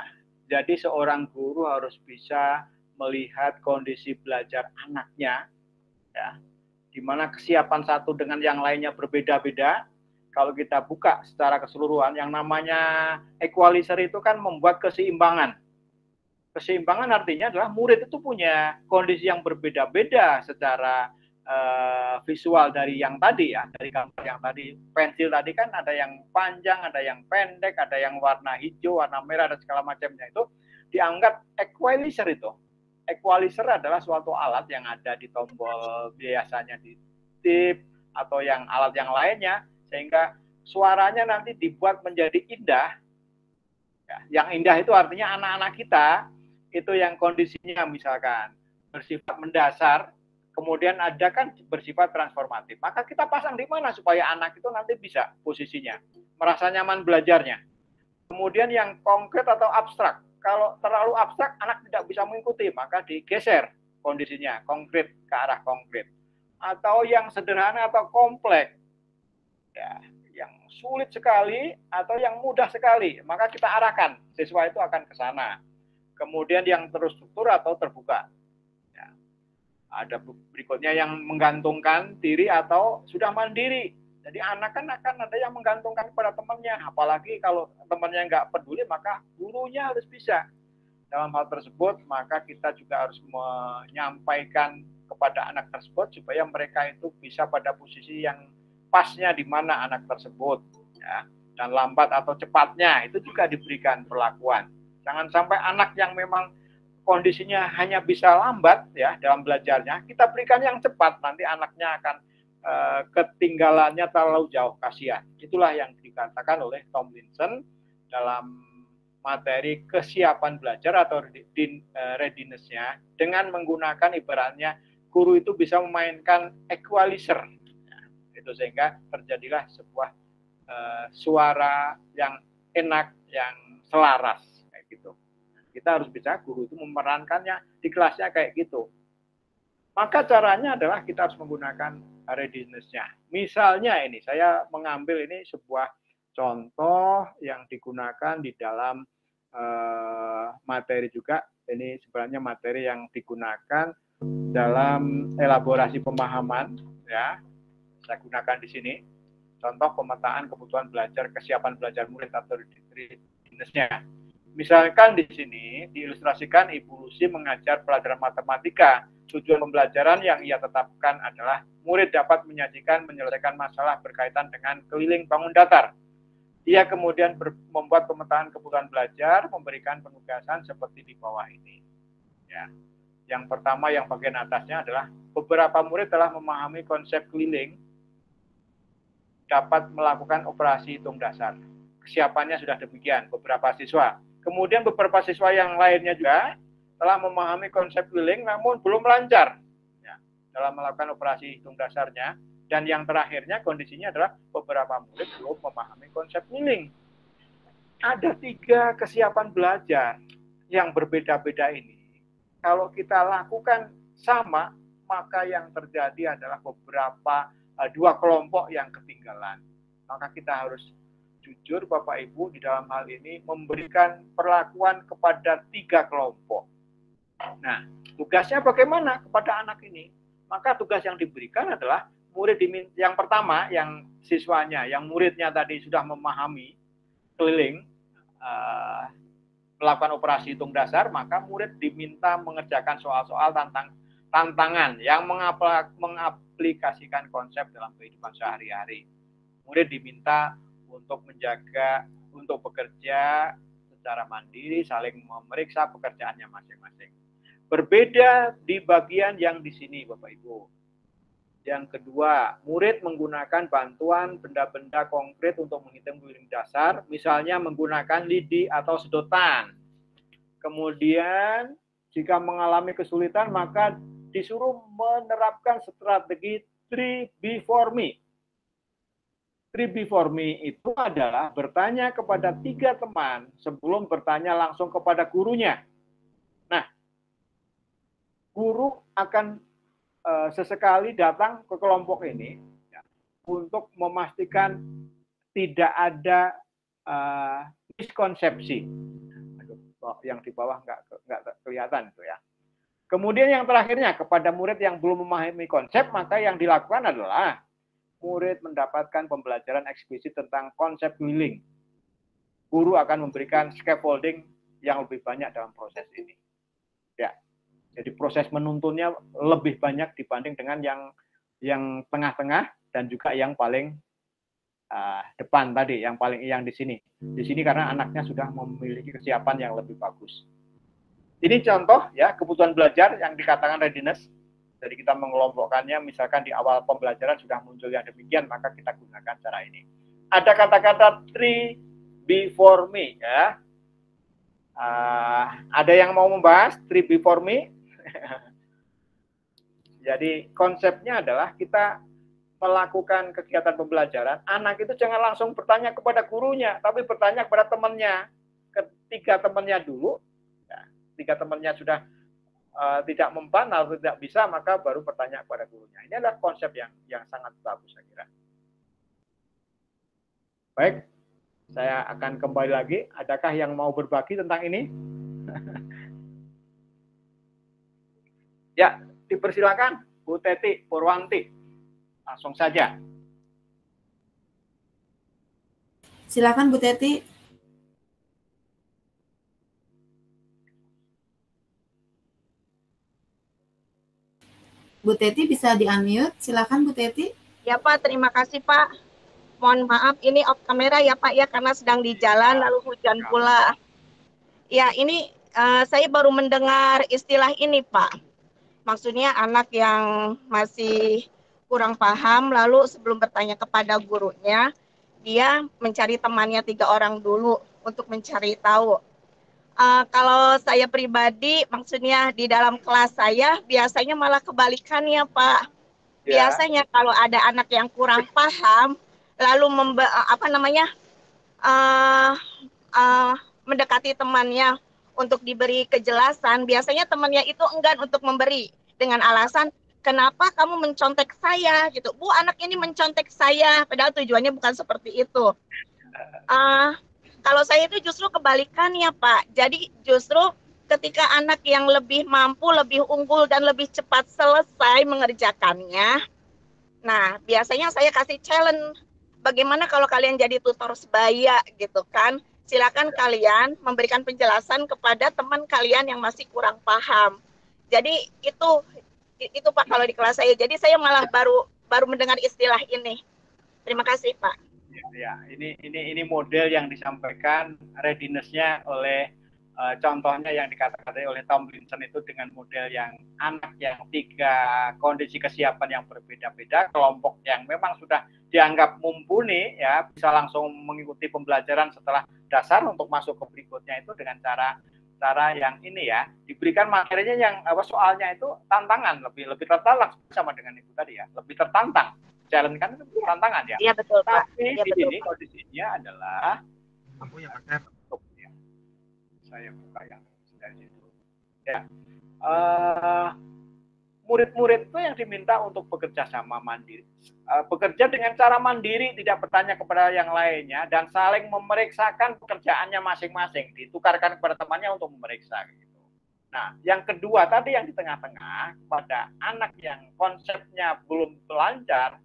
Jadi seorang guru harus bisa melihat kondisi belajar anaknya ya, di mana kesiapan satu dengan yang lainnya berbeda-beda. Kalau kita buka secara keseluruhan, yang namanya equalizer itu kan membuat keseimbangan. Keseimbangan artinya adalah murid itu punya kondisi yang berbeda-beda secara visual dari yang tadi ya, dari gambar yang tadi. Pensil tadi kan ada yang panjang, ada yang pendek, ada yang warna hijau, warna merah, dan segala macamnya. Itu dianggap equalizer itu. Equalizer adalah suatu alat yang ada di tombol, biasanya di tip atau yang alat yang lainnya, sehingga suaranya nanti dibuat menjadi indah. Ya, yang indah itu artinya anak-anak kita itu yang kondisinya misalkan bersifat mendasar, kemudian ada kan bersifat transformatif. Maka kita pasang di mana supaya anak itu nanti bisa posisinya, merasa nyaman belajarnya. Kemudian yang konkret atau abstrak. Kalau terlalu abstrak, anak tidak bisa mengikuti, maka digeser kondisinya, konkret ke arah konkret. Atau yang sederhana atau kompleks. Ya, yang sulit sekali atau yang mudah sekali, maka kita arahkan siswa itu akan ke sana, Kemudian yang terstruktur atau terbuka. Ya. Ada berikutnya yang menggantungkan diri atau sudah mandiri. Jadi anak kan akan ada yang menggantungkan kepada temannya. Apalagi kalau temannya nggak peduli, maka gurunya harus bisa. Dalam hal tersebut, maka kita juga harus menyampaikan kepada anak tersebut supaya mereka itu bisa pada posisi yang pasnya di mana anak tersebut. Ya. Dan lambat atau cepatnya itu juga diberikan perlakuan. Jangan sampai anak yang memang kondisinya hanya bisa lambat ya dalam belajarnya, kita berikan yang cepat, nanti anaknya akan ketinggalannya terlalu jauh, kasihan. Itulah yang dikatakan oleh Tomlinson dalam materi kesiapan belajar atau readiness-nya, dengan menggunakan ibaratnya guru itu bisa memainkan equalizer. Itu sehingga terjadilah sebuah suara yang enak, yang selaras kayak gitu. Kita harus bisa guru itu memerankannya di kelasnya kayak gitu. Maka caranya adalah kita harus menggunakan readiness-nya. Misalnya ini, saya mengambil ini sebuah contoh yang digunakan di dalam materi juga. Ini sebenarnya materi yang digunakan dalam elaborasi pemahaman. Ya, saya gunakan di sini. Contoh pemetaan kebutuhan belajar, kesiapan belajar murid atau readiness-nya. Misalkan di sini diilustrasikan Ibu Lucy mengajar pelajaran matematika. Tujuan pembelajaran yang ia tetapkan adalah murid dapat menyajikan, menyelesaikan masalah berkaitan dengan keliling bangun datar. Ia kemudian membuat pemetaan kebutuhan belajar, memberikan penugasan seperti di bawah ini. Ya. Yang pertama, yang bagian atasnya adalah beberapa murid telah memahami konsep keliling, dapat melakukan operasi hitung dasar. Kesiapannya sudah demikian, beberapa siswa. Kemudian beberapa siswa yang lainnya juga telah memahami konsep keliling namun belum lancar ya, dalam melakukan operasi hitung dasarnya. Dan yang terakhirnya kondisinya adalah beberapa murid belum memahami konsep keliling. Ada 3 kesiapan belajar yang berbeda-beda ini. Kalau kita lakukan sama, maka yang terjadi adalah beberapa 2 kelompok yang ketinggalan. Maka kita harus jujur Bapak Ibu di dalam hal ini memberikan perlakuan kepada 3 kelompok. Nah, tugasnya bagaimana kepada anak ini? Maka tugas yang diberikan adalah murid yang pertama, yang siswanya, yang muridnya tadi sudah memahami keliling, melakukan operasi hitung dasar, maka murid diminta mengerjakan soal-soal tantangan yang mengaplikasikan konsep dalam kehidupan sehari-hari. Murid diminta untuk menjaga, untuk bekerja secara mandiri, saling memeriksa pekerjaannya masing-masing. Berbeda di bagian yang di sini, Bapak Ibu. Yang kedua, murid menggunakan bantuan benda-benda konkret untuk menghitung keliling dasar, misalnya menggunakan lidi atau sedotan. Kemudian, jika mengalami kesulitan, maka disuruh menerapkan strategi 3 before me. 3 before me itu adalah bertanya kepada 3 teman sebelum bertanya langsung kepada gurunya. Nah, guru akan sesekali datang ke kelompok ini ya, untuk memastikan tidak ada miskonsepsi. Yang di bawah nggak kelihatan itu ya. Kemudian yang terakhirnya, kepada murid yang belum memahami konsep, maka yang dilakukan adalah murid mendapatkan pembelajaran eksplisit tentang konsep keliling. Guru akan memberikan scaffolding yang lebih banyak dalam proses ini. Ya. Jadi proses menuntunnya lebih banyak dibanding dengan yang tengah-tengah dan juga yang paling depan tadi, yang di sini. Di sini karena anaknya sudah memiliki kesiapan yang lebih bagus. Ini contoh ya kebutuhan belajar yang dikatakan readiness. Jadi kita mengelompokkannya, misalkan di awal pembelajaran sudah muncul yang demikian, maka kita gunakan cara ini. Ada kata-kata 3 before me ya. Ada yang mau membahas 3 before me? Jadi konsepnya adalah kita melakukan kegiatan pembelajaran, anak itu jangan langsung bertanya kepada gurunya, tapi bertanya kepada temannya. Ketiga temannya dulu, ya, 3 temannya sudah tidak mempan atau tidak bisa, maka baru bertanya kepada gurunya. Ini adalah konsep yang sangat bagus saya kira. Baik, saya akan kembali lagi. Adakah yang mau berbagi tentang ini? Ya, dipersilakan Bu Teti Purwanti. Langsung saja. Silakan Bu Teti. Bu Teti bisa di-unmute. Silakan Bu Teti. Ya Pak, terima kasih Pak. Mohon maaf ini off kamera ya Pak ya, karena sedang di jalan lalu hujan pula. Ya ini saya baru mendengar istilah ini Pak. Maksudnya anak yang masih kurang paham lalu sebelum bertanya kepada gurunya, dia mencari temannya 3 orang dulu untuk mencari tahu. Kalau saya pribadi, maksudnya di dalam kelas saya biasanya malah kebalikannya Pak. Biasanya kalau ada anak yang kurang paham, lalu mendekati temannya untuk diberi kejelasan, biasanya temannya itu enggan untuk memberi dengan alasan, kenapa kamu mencontek saya gitu. Bu, anak ini mencontek saya, padahal tujuannya bukan seperti itu. Kalau saya itu justru kebalikannya Pak. Jadi justru ketika anak yang lebih mampu, lebih unggul, dan lebih cepat selesai mengerjakannya, nah biasanya saya kasih challenge, bagaimana kalau kalian jadi tutor sebaya gitu kan, silakan kalian memberikan penjelasan kepada teman kalian yang masih kurang paham. Jadi itu Pak kalau di kelas saya. Jadi saya malah baru mendengar istilah ini. Terima kasih Pak. Ya, ini model yang disampaikan readiness-nya oleh contohnya yang dikatakan oleh Tomlinson itu dengan model yang anak yang 3 kondisi kesiapan yang berbeda-beda, kelompok yang memang sudah dianggap mumpuni ya bisa langsung mengikuti pembelajaran setelah dasar untuk masuk ke berikutnya itu dengan cara yang ini ya, diberikan materinya yang soalnya itu tantangan, lebih tertantang sama dengan itu tadi ya, lebih tertantang. Challenge kan itu tantangan ya. Iya betul Pak. Tapi ya, di sini kondisinya adalah aku yang akan saya buka yang dari situ. Ya, murid-murid itu yang diminta untuk bekerja sama mandiri, bekerja dengan cara mandiri, tidak bertanya kepada yang lainnya dan saling memeriksakan pekerjaannya masing-masing, ditukarkan kepada temannya untuk memeriksa. Gitu. Nah, yang kedua tadi yang di tengah-tengah pada anak yang konsepnya belum lancar.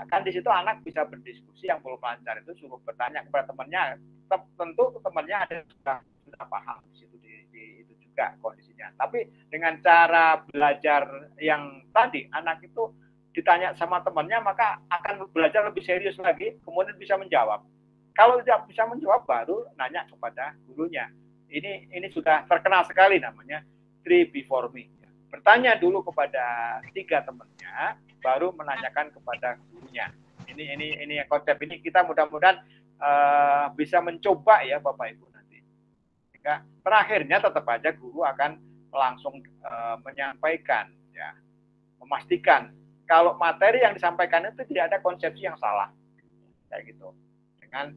Kan di situ anak bisa berdiskusi, yang belum lancar itu suruh bertanya kepada temannya, tentu temannya ada sudah paham di situ itu juga kondisinya. Tapi dengan cara belajar yang tadi anak itu ditanya sama temannya maka akan belajar lebih serius lagi, kemudian bisa menjawab. Kalau tidak bisa menjawab baru nanya kepada gurunya. Ini sudah terkenal sekali namanya 3 before me. Bertanya dulu kepada 3 temannya, baru menanyakan kepada gurunya. Ini konsep ini kita mudah-mudahan bisa mencoba ya Bapak Ibu nanti. Jika terakhirnya tetap aja guru akan langsung menyampaikan ya, memastikan kalau materi yang disampaikan itu tidak ada konsepsi yang salah. Kayak gitu. Dengan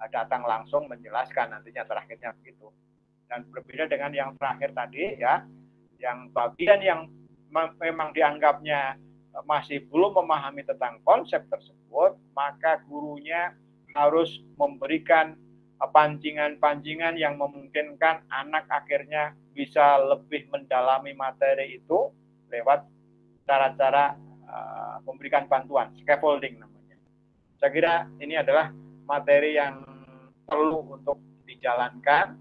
datang langsung menjelaskan nantinya terakhirnya begitu. Dan berbeda dengan yang terakhir tadi ya, yang bagian yang memang dianggapnya masih belum memahami tentang konsep tersebut, maka gurunya harus memberikan pancingan-pancingan yang memungkinkan anak akhirnya bisa lebih mendalami materi itu lewat cara-cara memberikan bantuan, scaffolding namanya. Saya kira ini adalah materi yang perlu untuk dijalankan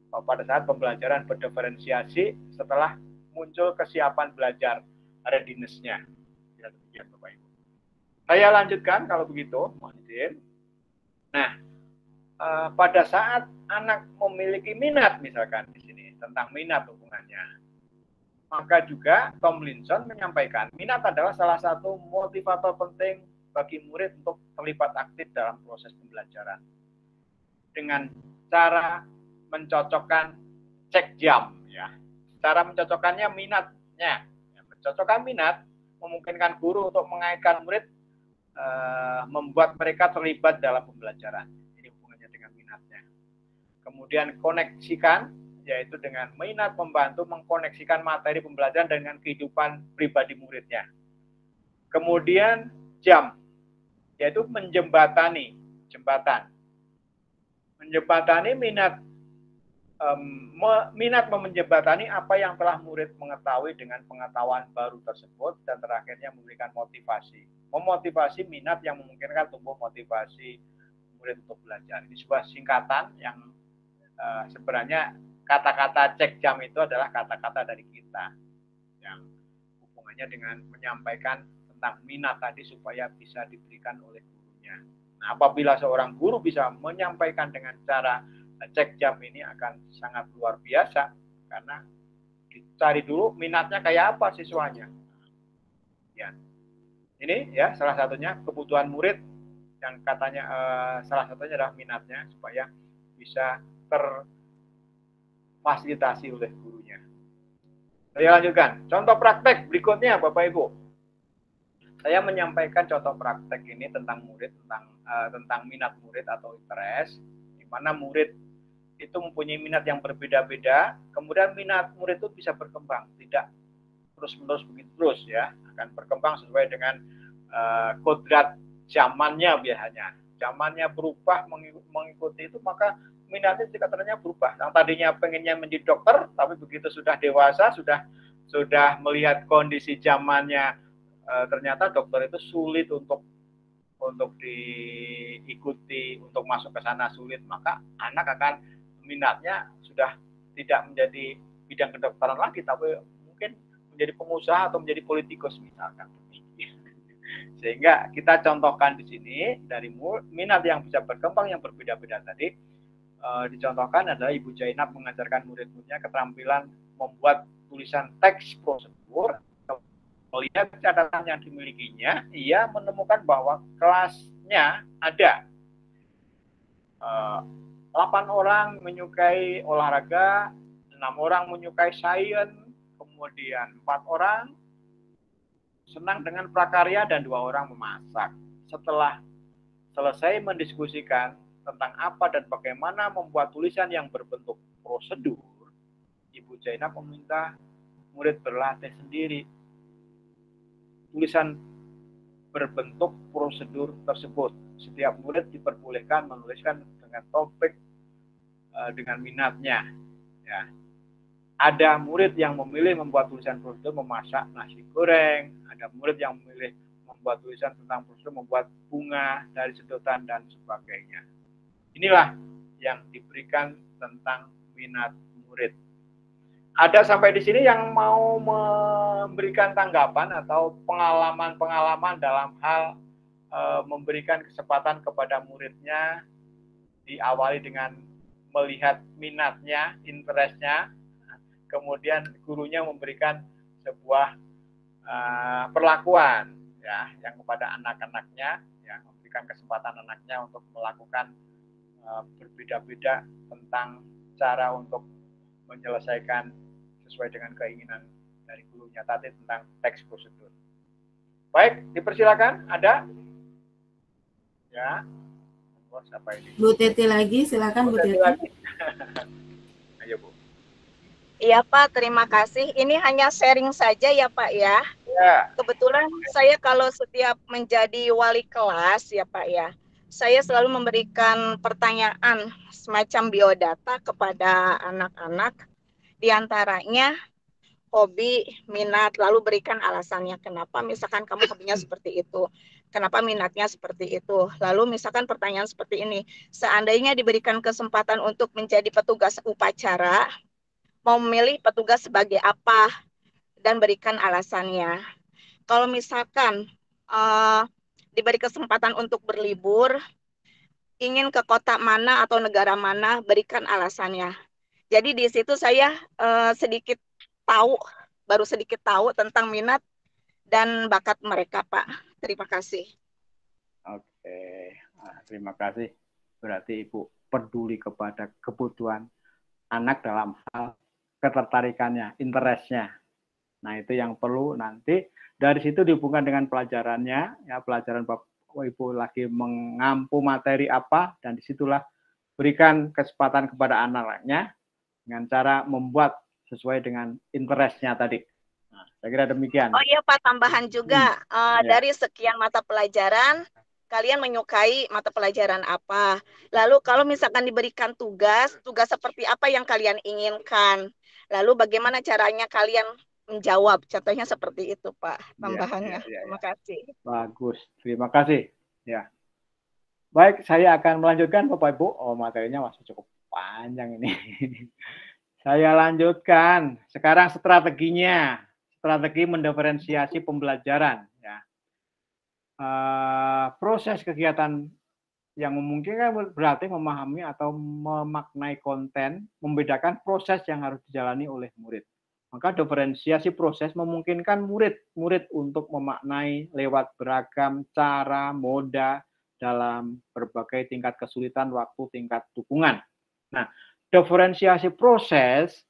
pada saat pembelajaran berdiferensiasi setelah muncul kesiapan belajar readiness-nya. Ya, demikian Bapak Ibu. Saya lanjutkan kalau begitu, mohon izin. Nah, pada saat anak memiliki minat misalkan di sini tentang minat hubungannya, maka juga Tomlinson menyampaikan minat adalah salah satu motivator penting bagi murid untuk terlibat aktif dalam proses pembelajaran. Dengan cara mencocokkan cek jam ya. Cara mencocokkannya minatnya. Mencocokkan minat memungkinkan guru untuk mengaitkan murid membuat mereka terlibat dalam pembelajaran. Ini hubungannya dengan minatnya. Kemudian koneksikan, yaitu dengan minat membantu mengkoneksikan materi pembelajaran dengan kehidupan pribadi muridnya. Kemudian jam, yaitu menjembatani, jembatan. Menjembatani minat minat menjembatani apa yang telah murid mengetahui dengan pengetahuan baru tersebut, dan terakhirnya memberikan motivasi. Memotivasi minat yang memungkinkan tumbuh motivasi murid untuk belajar. Ini sebuah singkatan yang sebenarnya kata-kata cek jam itu adalah kata-kata dari kita yang hubungannya dengan menyampaikan tentang minat tadi supaya bisa diberikan oleh gurunya. Nah, apabila seorang guru bisa menyampaikan dengan cara cek jam ini akan sangat luar biasa, karena dicari dulu minatnya kayak apa siswanya. Ya, ini ya salah satunya kebutuhan murid yang katanya salah satunya adalah minatnya supaya bisa terfasilitasi oleh gurunya. Saya lanjutkan. Contoh praktek berikutnya, Bapak Ibu. Saya menyampaikan contoh praktek ini tentang murid, tentang minat murid atau interest, di mana murid itu mempunyai minat yang berbeda-beda, kemudian minat murid itu bisa berkembang, tidak terus-menerus begitu terus ya, akan berkembang sesuai dengan kodrat zamannya biasanya. Zamannya berubah mengikuti itu, maka minatnya juga ternyata berubah. Yang tadinya pengennya menjadi dokter, tapi begitu sudah dewasa, sudah melihat kondisi zamannya, ternyata dokter itu sulit untuk diikuti, untuk masuk ke sana sulit, maka anak akan minatnya sudah tidak menjadi bidang kedokteran lagi, tapi mungkin menjadi pengusaha atau menjadi politikus misalkan. Sehingga kita contohkan di sini dari minat yang bisa berkembang yang berbeda-beda tadi, dicontohkan adalah Ibu Jainab mengajarkan murid-muridnya keterampilan membuat tulisan teks prosedur. Melihat catatan yang dimilikinya, ia menemukan bahwa kelasnya ada 8 orang menyukai olahraga, 6 orang menyukai sains, kemudian 4 orang senang dengan prakarya, dan 2 orang memasak. Setelah selesai mendiskusikan tentang apa dan bagaimana membuat tulisan yang berbentuk prosedur, Ibu Jainab meminta murid berlatih sendiri tulisan berbentuk prosedur tersebut. Setiap murid diperbolehkan menuliskan dengan topik dengan minatnya. Ya. Ada murid yang memilih membuat tulisan prosedur memasak nasi goreng, ada murid yang memilih membuat tulisan tentang prosedur membuat bunga dari sedotan dan sebagainya. Inilah yang diberikan tentang minat murid. Ada sampai di sini yang mau memberikan tanggapan atau pengalaman-pengalaman dalam hal memberikan kesempatan kepada muridnya, diawali dengan melihat minatnya, interestnya, kemudian gurunya memberikan sebuah perlakuan ya yang kepada anak-anaknya, ya, memberikan kesempatan anaknya untuk melakukan berbeda-beda tentang cara untuk menyelesaikan sesuai dengan keinginan dari gurunya tadi tentang teks prosedur. Baik, dipersilakan. Ada? Ya. Siapa ini? Bu Teti lagi, silakan Bu Teti. Ayo Bu. Iya Pak, terima kasih. Ini hanya sharing saja ya Pak ya. Ya. Kebetulan saya kalau setiap menjadi wali kelas ya Pak ya, saya selalu memberikan pertanyaan semacam biodata kepada anak-anak, diantaranya hobi, minat, lalu berikan alasannya kenapa misalkan kamu hobinya seperti itu, kenapa minatnya seperti itu. Lalu misalkan pertanyaan seperti ini, seandainya diberikan kesempatan untuk menjadi petugas upacara, mau memilih petugas sebagai apa, dan berikan alasannya. Kalau misalkan diberi kesempatan untuk berlibur, ingin ke kota mana atau negara mana, berikan alasannya. Jadi di situ saya baru sedikit tahu tentang minat dan bakat mereka, Pak. Terima kasih. Oke, terima kasih. Berarti Ibu peduli kepada kebutuhan anak dalam hal ketertarikannya, interestnya. Nah, itu yang perlu nanti dari situ dihubungkan dengan pelajarannya, ya pelajaran Bapak Ibu lagi mengampu materi apa, dan disitulah berikan kesempatan kepada anak-anaknya dengan cara membuat sesuai dengan interestnya tadi. Nah, saya kira demikian. Oh iya Pak, tambahan juga dari sekian mata pelajaran, kalian menyukai mata pelajaran apa. Lalu kalau misalkan diberikan tugas seperti apa yang kalian inginkan. Lalu bagaimana caranya kalian menjawab. Contohnya seperti itu, Pak, tambahannya. Terima kasih. Bagus, terima kasih. Ya. Baik, saya akan melanjutkan Bapak Ibu. Oh, materinya masih cukup panjang ini. Saya lanjutkan. Sekarang strateginya. Strategi mendiferensiasi pembelajaran. Ya. Proses kegiatan yang memungkinkan berarti memahami atau memaknai konten, membedakan proses yang harus dijalani oleh murid. Maka diferensiasi proses memungkinkan murid untuk memaknai lewat beragam cara, moda dalam berbagai tingkat kesulitan, waktu, tingkat dukungan. Nah, diferensiasi proses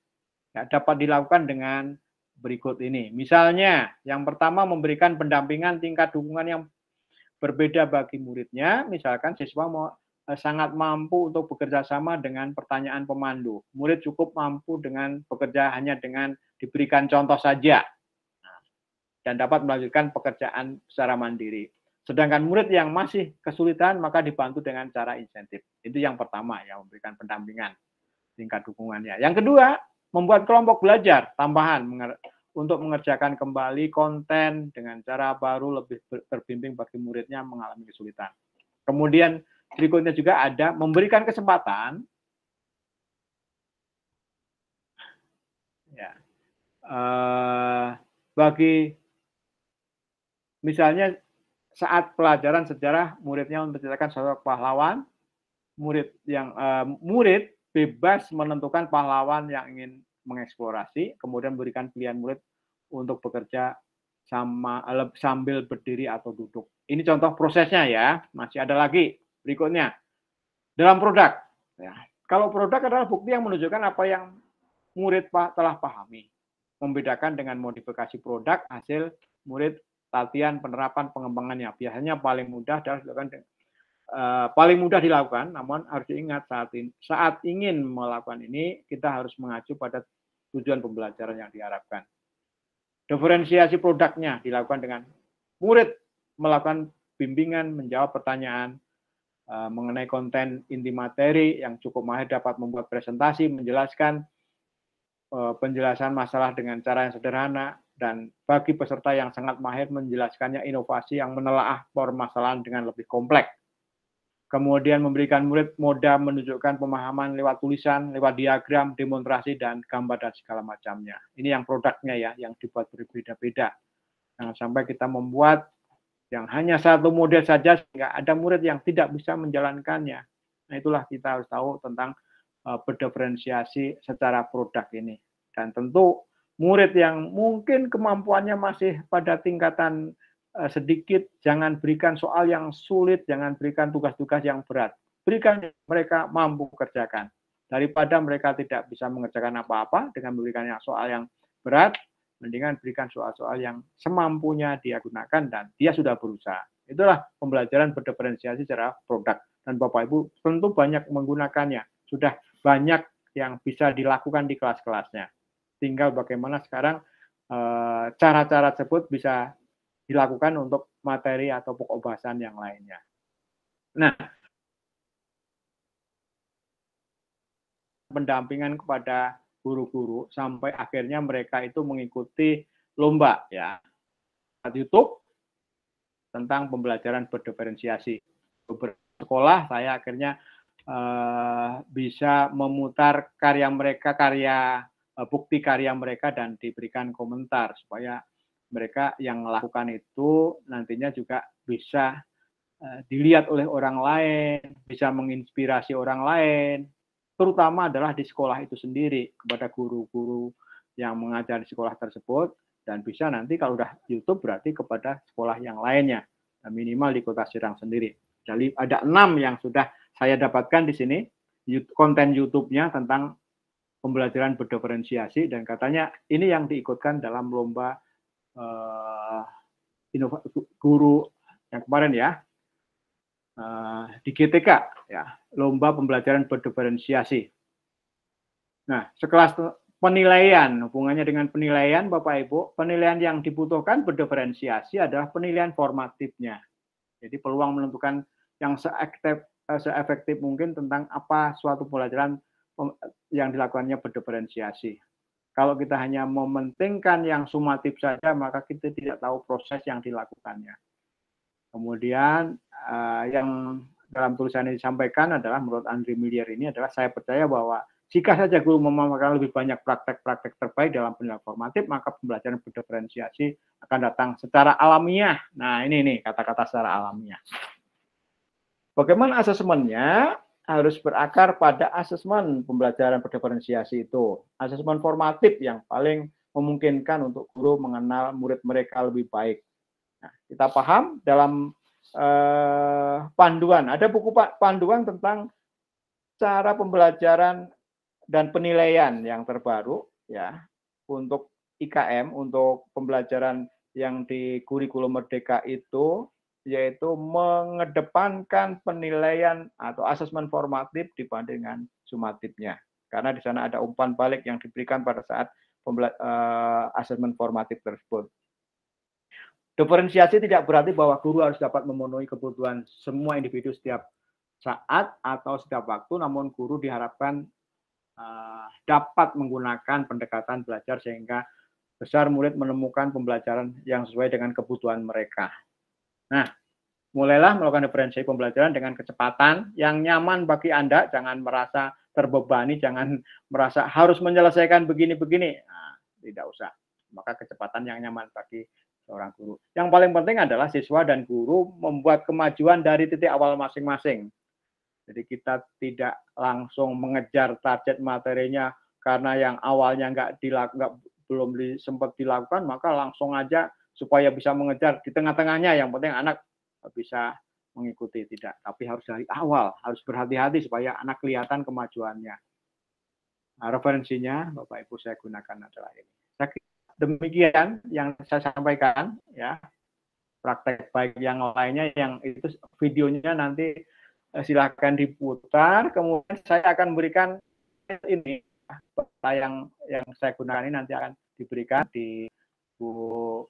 ya, dapat dilakukan dengan berikut ini. Misalnya, yang pertama memberikan pendampingan tingkat dukungan yang berbeda bagi muridnya, misalkan siswa sangat mampu untuk bekerja sama dengan pertanyaan pemandu. Murid cukup mampu dengan bekerja hanya dengan diberikan contoh saja dan dapat melanjutkan pekerjaan secara mandiri. Sedangkan murid yang masih kesulitan maka dibantu dengan cara insentif. Itu yang pertama ya, memberikan pendampingan tingkat dukungannya. Yang kedua, membuat kelompok belajar tambahan untuk mengerjakan kembali konten dengan cara baru lebih terbimbing bagi muridnya mengalami kesulitan. Kemudian berikutnya juga ada memberikan kesempatan ya, bagi misalnya saat pelajaran sejarah muridnya menceritakan sosok pahlawan, murid bebas menentukan pahlawan yang ingin mengeksplorasi, kemudian berikan pilihan murid untuk bekerja sambil berdiri atau duduk. Ini contoh prosesnya ya. Masih ada lagi berikutnya. Dalam produk. Ya. Kalau produk adalah bukti yang menunjukkan apa yang murid telah pahami. Membedakan dengan modifikasi produk hasil murid latihan, penerapan, pengembangannya. Biasanya paling mudah dilakukan, namun harus diingat saat ingin melakukan ini, kita harus mengacu pada tujuan pembelajaran yang diharapkan. Diferensiasi produknya dilakukan dengan murid melakukan bimbingan, menjawab pertanyaan mengenai konten inti materi yang cukup mahir dapat membuat presentasi, menjelaskan penjelasan masalah dengan cara yang sederhana, dan bagi peserta yang sangat mahir menjelaskannya inovasi yang menelaah permasalahan dengan lebih kompleks. Kemudian memberikan murid moda menunjukkan pemahaman lewat tulisan, lewat diagram, demonstrasi, dan gambar dan segala macamnya. Ini yang produknya ya, yang dibuat berbeda-beda. Jangan sampai kita membuat yang hanya satu model saja sehingga ada murid yang tidak bisa menjalankannya. Nah, itulah kita harus tahu tentang berdiferensiasi secara produk ini. Dan tentu murid yang mungkin kemampuannya masih pada tingkatan sedikit, jangan berikan soal yang sulit, jangan berikan tugas-tugas yang berat. Berikan mereka mampu kerjakan. Daripada mereka tidak bisa mengerjakan apa-apa dengan memberikan soal yang berat, mendingan berikan soal-soal yang semampunya dia gunakan dan dia sudah berusaha. Itulah pembelajaran berdiferensiasi secara produk. Dan Bapak Ibu tentu banyak menggunakannya. Sudah banyak yang bisa dilakukan di kelas-kelasnya. Tinggal bagaimana sekarang cara-cara tersebut bisa dilakukan untuk materi atau pokok bahasan yang lainnya. Nah, pendampingan kepada guru-guru sampai akhirnya mereka itu mengikuti lomba ya YouTube tentang pembelajaran berdiferensiasi. Beberapa sekolah saya akhirnya bisa memutar bukti karya mereka dan diberikan komentar supaya mereka yang melakukan itu nantinya juga bisa dilihat oleh orang lain, bisa menginspirasi orang lain, terutama adalah di sekolah itu sendiri, kepada guru-guru yang mengajar di sekolah tersebut, dan bisa nanti kalau udah YouTube berarti kepada sekolah yang lainnya, minimal di Kota Serang sendiri. Jadi ada 6 yang sudah saya dapatkan di sini, konten YouTube-nya tentang pembelajaran berdiferensiasi, dan katanya ini yang diikutkan dalam lomba guru yang kemarin ya, di GTK ya, lomba pembelajaran berdiferensiasi. Nah, sekelas penilaian, hubungannya dengan penilaian Bapak Ibu, penilaian yang dibutuhkan berdiferensiasi adalah penilaian formatifnya. Jadi peluang menentukan yang seefektif mungkin tentang apa suatu pembelajaran yang dilakukannya berdiferensiasi. Kalau kita hanya mementingkan yang sumatif saja, maka kita tidak tahu proses yang dilakukannya. Kemudian yang dalam tulisan ini disampaikan adalah menurut Andre Miller ini adalah saya percaya bahwa jika saja guru memamerkan lebih banyak praktek-praktek terbaik dalam pendidikan formatif, maka pembelajaran berdiferensiasi akan datang secara alamiah. Nah, ini nih kata-kata secara alamiah. Bagaimana asesmennya? Harus berakar pada asesmen pembelajaran berdiferensiasi itu. Asesmen formatif yang paling memungkinkan untuk guru mengenal murid mereka lebih baik. Nah, kita paham dalam panduan, ada buku panduan tentang cara pembelajaran dan penilaian yang terbaru ya untuk IKM, untuk pembelajaran yang di kurikulum Merdeka itu, yaitu mengedepankan penilaian atau asesmen formatif dibandingkan sumatifnya. Karena di sana ada umpan balik yang diberikan pada saat asesmen formatif tersebut. Diferensiasi tidak berarti bahwa guru harus dapat memenuhi kebutuhan semua individu setiap saat atau setiap waktu, namun guru diharapkan dapat menggunakan pendekatan belajar sehingga besar murid menemukan pembelajaran yang sesuai dengan kebutuhan mereka. Nah, mulailah melakukan diferensiasi pembelajaran dengan kecepatan yang nyaman bagi Anda, jangan merasa terbebani, jangan merasa harus menyelesaikan begini-begini. Nah, tidak usah. Maka kecepatan yang nyaman bagi seorang guru. Yang paling penting adalah siswa dan guru membuat kemajuan dari titik awal masing-masing. Jadi kita tidak langsung mengejar target materinya karena yang awalnya belum sempat dilakukan, maka langsung aja supaya bisa mengejar di tengah-tengahnya. Yang penting anak bisa mengikuti, tidak. Tapi harus dari awal, harus berhati-hati supaya anak kelihatan kemajuannya. Nah, referensinya Bapak Ibu saya gunakan adalah ini. Saya kira demikian yang saya sampaikan ya. Praktek baik yang lainnya yang itu videonya nanti silahkan diputar, kemudian saya akan berikan ini yang saya gunakan ini nanti akan diberikan di Bu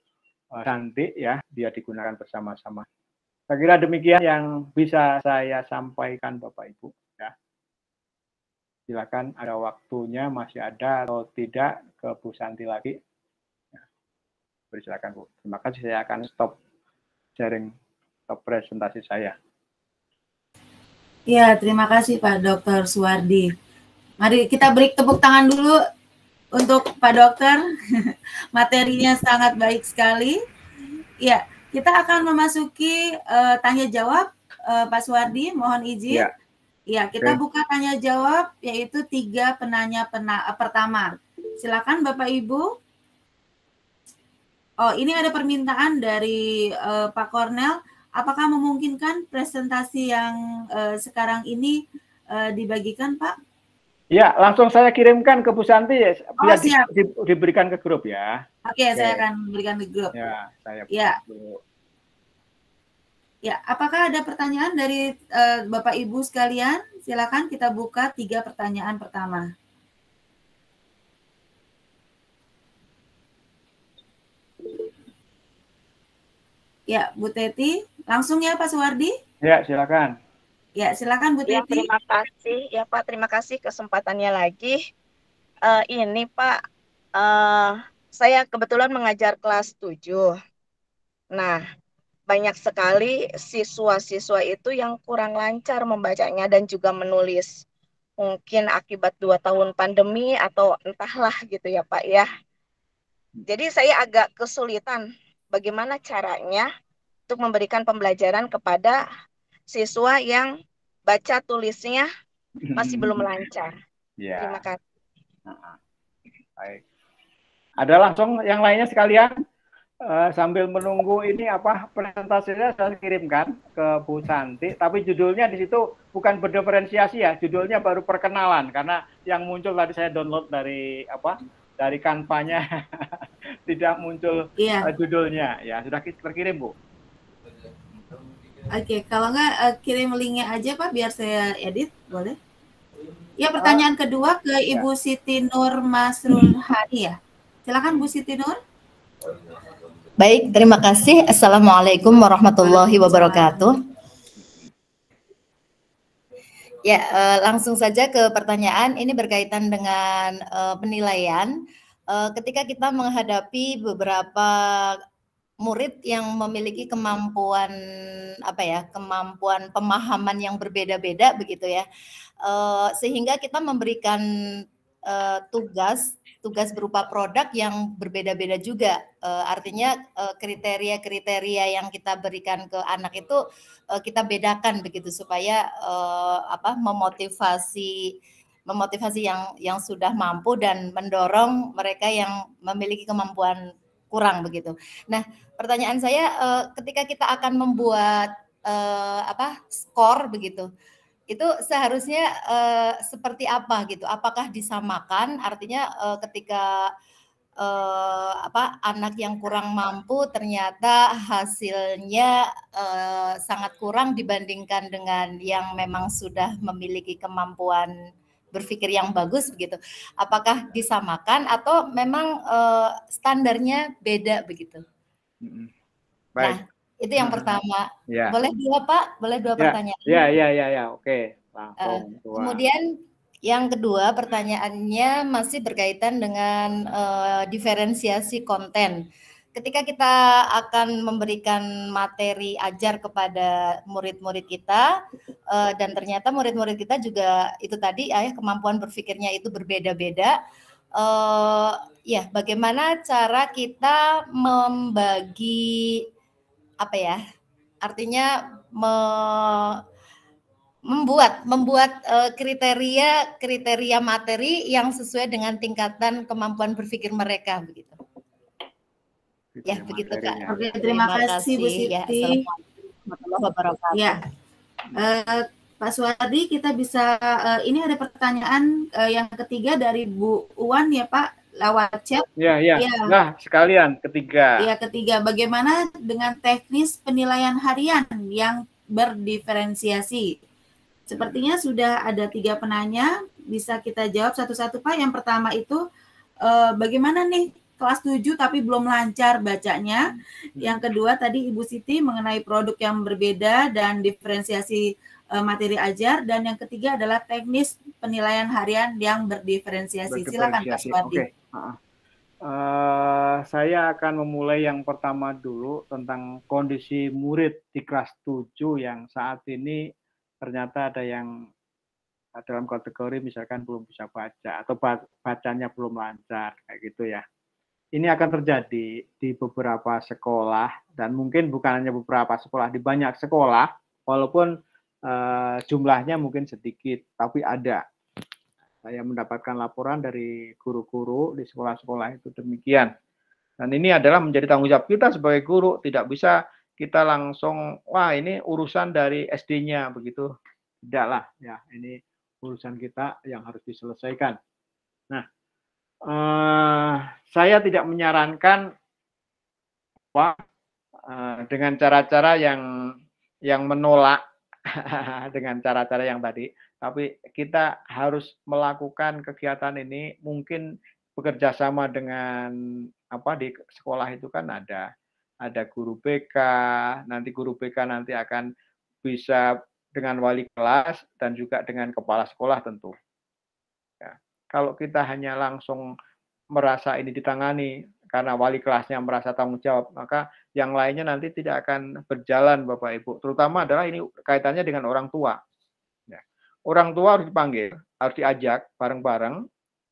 Santi ya, biar digunakan bersama-sama. Saya kira demikian yang bisa saya sampaikan Bapak Ibu ya. Silakan, ada waktunya masih ada atau tidak ke Bu Santi lagi. Ya. Silakan Bu. Terima kasih, saya akan stop sharing, stop presentasi saya. Ya, terima kasih Pak Dr. Suwardi. Mari kita beri tepuk tangan dulu untuk Pak Dokter. Materinya sangat baik sekali. Ya, kita akan memasuki tanya jawab Pak Suwardi, mohon izin. Ya, kita buka tanya jawab yaitu 3 penanya pertama. Silakan Bapak Ibu. Oh, ini ada permintaan dari Pak Kornel. Apakah memungkinkan presentasi yang sekarang ini dibagikan, Pak? Ya, langsung saya kirimkan ke Bu Santi ya, biar diberikan ke grup ya. Oke, saya akan berikan ke grup. Ya, saya dulu. Ya, apakah ada pertanyaan dari Bapak Ibu sekalian? Silakan kita buka 3 pertanyaan pertama. Ya, Bu Teti, langsung ya Pak Suwardi? Ya, silakan. Ya, silakan Bu Teti. Ya, terima kasih ya Pak, terima kasih kesempatannya lagi. Ini Pak, saya kebetulan mengajar kelas 7. Nah, banyak sekali siswa-siswa itu yang kurang lancar membacanya dan juga menulis. Mungkin akibat 2 tahun pandemi atau entahlah gitu ya Pak ya. Jadi saya agak kesulitan bagaimana caranya untuk memberikan pembelajaran kepada siswa yang baca tulisnya masih belum lancar. Ya. Terima kasih. Baik. Ada langsung yang lainnya sekalian? Sambil menunggu ini presentasinya saya kirimkan ke Bu Santi, tapi judulnya di situ bukan berdiferensiasi ya, judulnya baru perkenalan karena yang muncul tadi saya download dari Canva-nya tidak muncul judulnya ya, sudah terkirim Bu. Oke, kalau nggak kirim linknya aja Pak biar saya edit, boleh? Ya, pertanyaan kedua ke Ibu Siti Nur Masrul Hani ya. Silakan Bu Siti Nur. Baik, terima kasih. Assalamualaikum warahmatullahi wabarakatuh. Ya, langsung saja ke pertanyaan. Ini berkaitan dengan penilaian. Ketika kita menghadapi beberapa murid yang memiliki kemampuan kemampuan pemahaman yang berbeda-beda begitu ya, sehingga kita memberikan tugas berupa produk yang berbeda-beda juga. Artinya kriteria-kriteria yang kita berikan ke anak itu kita bedakan begitu supaya memotivasi yang sudah mampu dan mendorong mereka yang memiliki kemampuan kurang begitu. Nah, pertanyaan saya ketika kita akan membuat skor begitu, itu seharusnya seperti apa gitu? Apakah disamakan? Artinya ketika anak yang kurang mampu ternyata hasilnya sangat kurang dibandingkan dengan yang memang sudah memiliki kemampuan berpikir yang bagus begitu. Apakah disamakan atau memang standarnya beda begitu? Baik. Nah, itu yang pertama. Ya. Boleh dua Pak? Boleh dua pertanyaan? Ya. Oke. Langsung. Kemudian yang kedua pertanyaannya masih berkaitan dengan diferensiasi konten. Ketika kita akan memberikan materi ajar kepada murid-murid kita dan ternyata murid-murid kita juga itu tadi kemampuan berpikirnya itu berbeda-beda. Bagaimana cara kita membagi artinya membuat kriteria materi yang sesuai dengan tingkatan kemampuan berpikir mereka begitu. Ya, begitu Kak. Oke, terima kasih Bu Siti. Ya, Assalamualaikum wabarakatuh. Ya. Pak Suwardi, kita bisa ini ada pertanyaan yang ketiga dari Bu Uwan ya Pak, lewat chat. Ya. Nah, sekalian ketiga. Ya, ketiga. Bagaimana dengan teknis penilaian harian yang berdiferensiasi? Sepertinya sudah ada 3 penanya, bisa kita jawab satu-satu Pak. Yang pertama itu bagaimana nih kelas 7 tapi belum lancar bacanya. Yang kedua tadi Ibu Siti mengenai produk yang berbeda dan diferensiasi materi ajar. Dan yang ketiga adalah teknis penilaian harian yang berdiferensiasi. Silakan Pak Suwardi. Okay. Saya akan memulai yang pertama dulu tentang kondisi murid di kelas 7 yang saat ini ternyata ada yang dalam kategori misalkan belum bisa baca atau bacanya belum lancar kayak gitu ya. Ini akan terjadi di beberapa sekolah dan mungkin bukan hanya beberapa sekolah, di banyak sekolah walaupun jumlahnya mungkin sedikit tapi ada. Saya mendapatkan laporan dari guru-guru di sekolah-sekolah itu demikian. Dan ini adalah menjadi tanggung jawab kita sebagai guru, tidak bisa kita langsung wah ini urusan dari SD-nya begitu. Tidaklah ya, ini urusan kita yang harus diselesaikan. Nah, saya tidak menyarankan dengan cara-cara yang menolak dengan cara-cara yang tadi, tapi kita harus melakukan kegiatan ini mungkin bekerja sama dengan di sekolah itu kan ada guru BK, nanti guru BK nanti akan bisa dengan wali kelas dan juga dengan kepala sekolah tentu. Ya. Kalau kita hanya langsung merasa ini ditangani karena wali kelasnya merasa tanggung jawab, maka yang lainnya nanti tidak akan berjalan Bapak Ibu. Terutama adalah ini kaitannya dengan orang tua. Ya. Orang tua harus dipanggil, harus diajak bareng-bareng.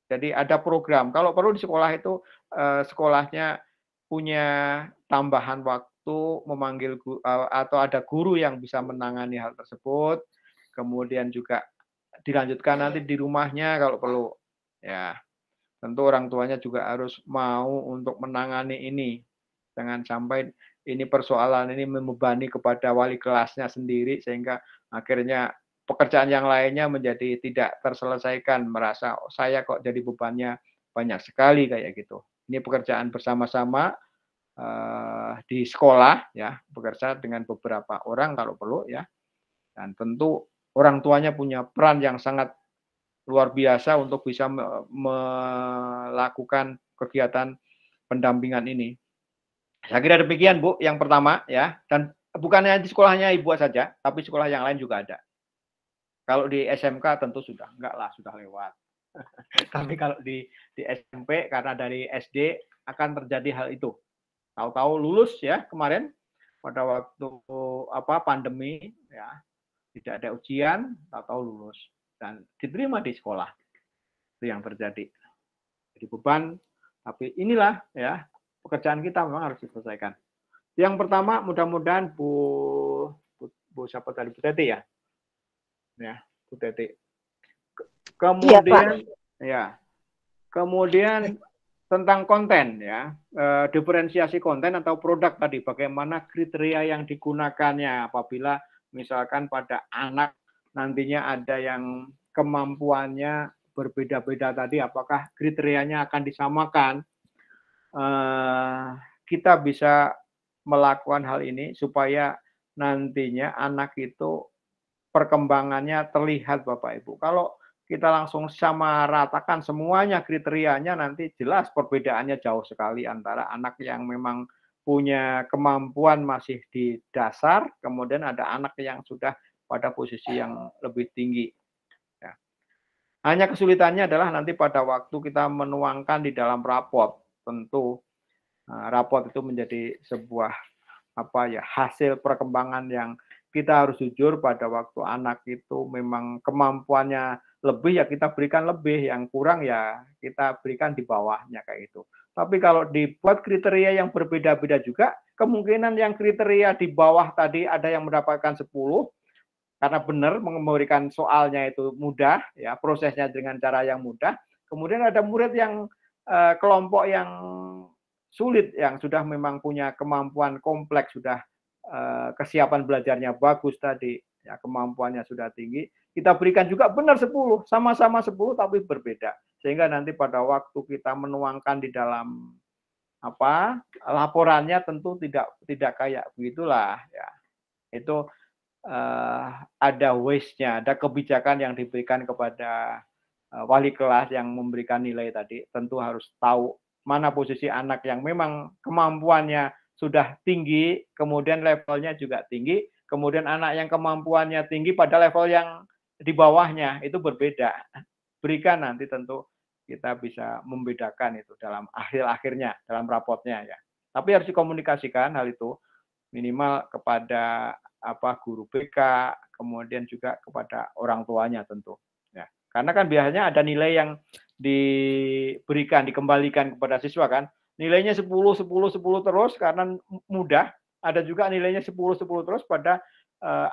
Jadi ada program. Kalau perlu di sekolah itu sekolahnya punya tambahan waktu memanggil atau ada guru yang bisa menangani hal tersebut. Kemudian juga dilanjutkan nanti di rumahnya kalau perlu. Ya, tentu orang tuanya juga harus mau untuk menangani ini. Jangan sampai ini persoalan ini membebani kepada wali kelasnya sendiri sehingga akhirnya pekerjaan yang lainnya menjadi tidak terselesaikan, merasa saya kok jadi bebannya banyak sekali kayak gitu. Ini pekerjaan bersama-sama di sekolah ya, bekerja dengan beberapa orang kalau perlu ya. Dan tentu orang tuanya punya peran yang sangat luar biasa untuk bisa melakukan kegiatan pendampingan ini. Saya kira demikian Bu, yang pertama ya, dan bukannya di sekolahnya Ibu saja, tapi sekolah yang lain juga ada. Kalau di SMK tentu sudah enggak lah, sudah lewat. Tapi kalau di SMP karena dari SD akan terjadi hal itu. Tahu-tahu lulus ya kemarin pada waktu pandemi ya, tidak ada ujian, tahu-tahu lulus dan diterima di sekolah. Itu yang terjadi. Jadi beban, tapi inilah ya pekerjaan kita memang harus diselesaikan. Yang pertama mudah-mudahan Bu siapa tadi, Bu Teti ya? Ya, Bu Teti. Kemudian kemudian tentang konten ya, diferensiasi konten atau produk tadi, bagaimana kriteria yang digunakannya apabila misalkan pada anak nantinya ada yang kemampuannya berbeda-beda tadi, apakah kriterianya akan disamakan? Kita bisa melakukan hal ini supaya nantinya anak itu perkembangannya terlihat Bapak Ibu. Kalau kita langsung sama ratakan semuanya kriterianya, nanti jelas perbedaannya jauh sekali antara anak yang memang punya kemampuan masih di dasar, kemudian ada anak yang sudah pada posisi yang lebih tinggi. Ya. Hanya kesulitannya adalah nanti pada waktu kita menuangkan di dalam raport, tentu raport itu menjadi sebuah hasil perkembangan yang kita harus jujur pada waktu anak itu memang kemampuannya lebih ya kita berikan lebih, yang kurang ya kita berikan di bawahnya kayak itu. Tapi kalau dibuat kriteria yang berbeda-beda juga, kemungkinan yang kriteria di bawah tadi ada yang mendapatkan 10 karena benar memberikan soalnya itu mudah ya, prosesnya dengan cara yang mudah. Kemudian ada murid yang kelompok yang sulit yang sudah memang punya kemampuan kompleks, sudah kesiapan belajarnya bagus tadi, ya kemampuannya sudah tinggi, kita berikan juga benar 10, sama-sama 10 tapi berbeda. Sehingga nanti pada waktu kita menuangkan di dalam laporannya tentu tidak kayak begitulah ya. Itu ada waste-nya, ada kebijakan yang diberikan kepada wali kelas yang memberikan nilai tadi, tentu harus tahu mana posisi anak yang memang kemampuannya sudah tinggi, kemudian levelnya juga tinggi, kemudian anak yang kemampuannya tinggi pada level yang di bawahnya itu berbeda. Berikan nanti tentu kita bisa membedakan itu dalam akhirnya dalam raportnya ya. Tapi harus dikomunikasikan hal itu minimal kepada guru BK, kemudian juga kepada orang tuanya tentu. Ya. Karena kan biasanya ada nilai yang dikembalikan kepada siswa kan. Nilainya 10 terus karena mudah, ada juga nilainya 10 terus pada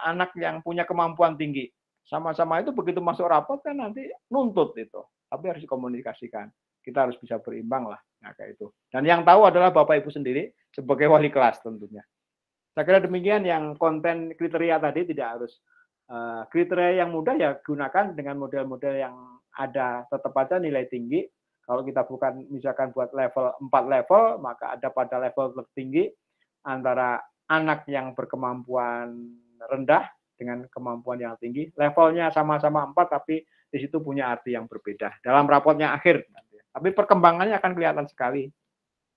anak yang punya kemampuan tinggi. Sama-sama itu begitu masuk rapot kan nanti nuntut itu. Tapi harus dikomunikasikan. Kita harus bisa berimbang lah. Nah, kayak itu. Dan yang tahu adalah Bapak Ibu sendiri sebagai wali kelas tentunya. Saya kira demikian yang konten kriteria tadi, tidak harus kriteria yang mudah ya gunakan dengan model-model yang ada, tetap aja nilai tinggi. Kalau kita bukan misalkan buat level 4 level, maka ada pada level tertinggi antara anak yang berkemampuan rendah dengan kemampuan yang tinggi. Levelnya sama-sama 4 tapi di situ punya arti yang berbeda. Dalam raportnya akhir. Tapi perkembangannya akan kelihatan sekali.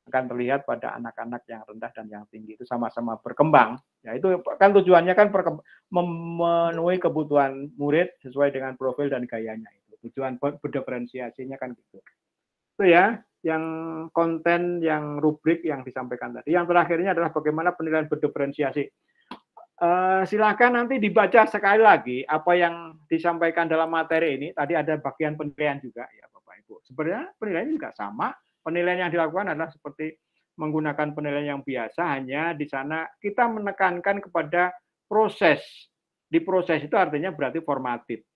Akan terlihat pada anak-anak yang rendah dan yang tinggi itu sama-sama berkembang. Ya itu kan tujuannya kan memenuhi kebutuhan murid sesuai dengan profil dan gayanya itu. Tujuan berdiferensiasinya kan gitu. Itu ya, yang konten, yang rubrik yang disampaikan tadi. Yang terakhirnya adalah bagaimana penilaian berdiferensiasi. Silakan nanti dibaca sekali lagi apa yang disampaikan dalam materi ini. Tadi ada bagian penilaian juga ya Bapak Ibu. Sebenarnya penilaian juga sama. Penilaian yang dilakukan adalah seperti menggunakan penilaian yang biasa, hanya di sana kita menekankan kepada proses. Di proses itu artinya berarti formatif.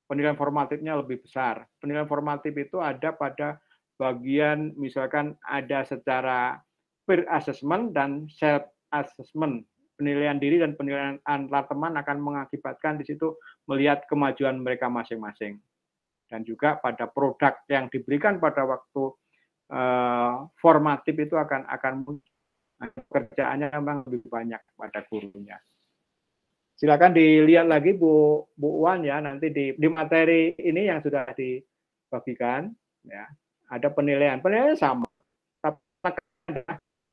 Penilaian formatifnya lebih besar. Penilaian formatif itu ada pada bagian misalkan ada secara peer assessment dan self assessment. Penilaian diri dan penilaian antar teman akan mengakibatkan di situ melihat kemajuan mereka masing-masing. Dan juga pada produk yang diberikan pada waktu formatif itu akan pekerjaannya memang lebih banyak pada gurunya. Silakan dilihat lagi Bu Wan ya, nanti di materi ini yang sudah dibagikan ya, ada penilaian sama. Tapi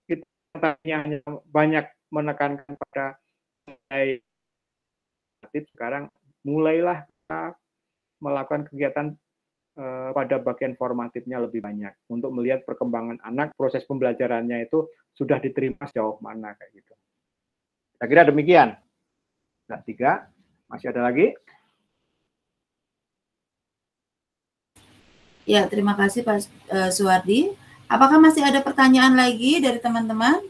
kita hanya banyak menekankan pada sekarang mulailah kita melakukan kegiatan pada bagian formatifnya lebih banyak untuk melihat perkembangan anak, proses pembelajarannya itu sudah diterima sejauh mana kayak gitu. Saya kira demikian. Nah, 3, masih ada lagi? Ya, terima kasih Pak Suwardi. Apakah masih ada pertanyaan lagi dari teman-teman?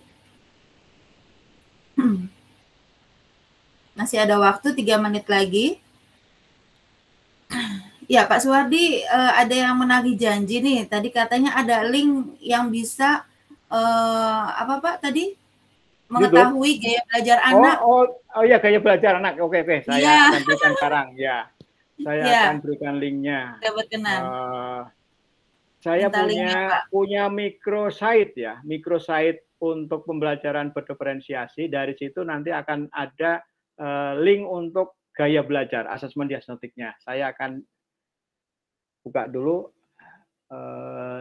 Masih ada waktu 3 menit lagi. Ya, Pak Suwardi, ada yang menagih janji nih. Tadi katanya ada link yang bisa apa Pak tadi? Mengetahui gaya belajar anak. Oh ya, gaya belajar anak. Oke. Saya akan berikan sekarang. Ya, saya akan berikan linknya. Berkenan. Saya punya microsite ya, microsite untuk pembelajaran berdiferensiasi. Dari situ nanti akan ada link untuk gaya belajar, asesmen diagnostiknya. Saya akan buka dulu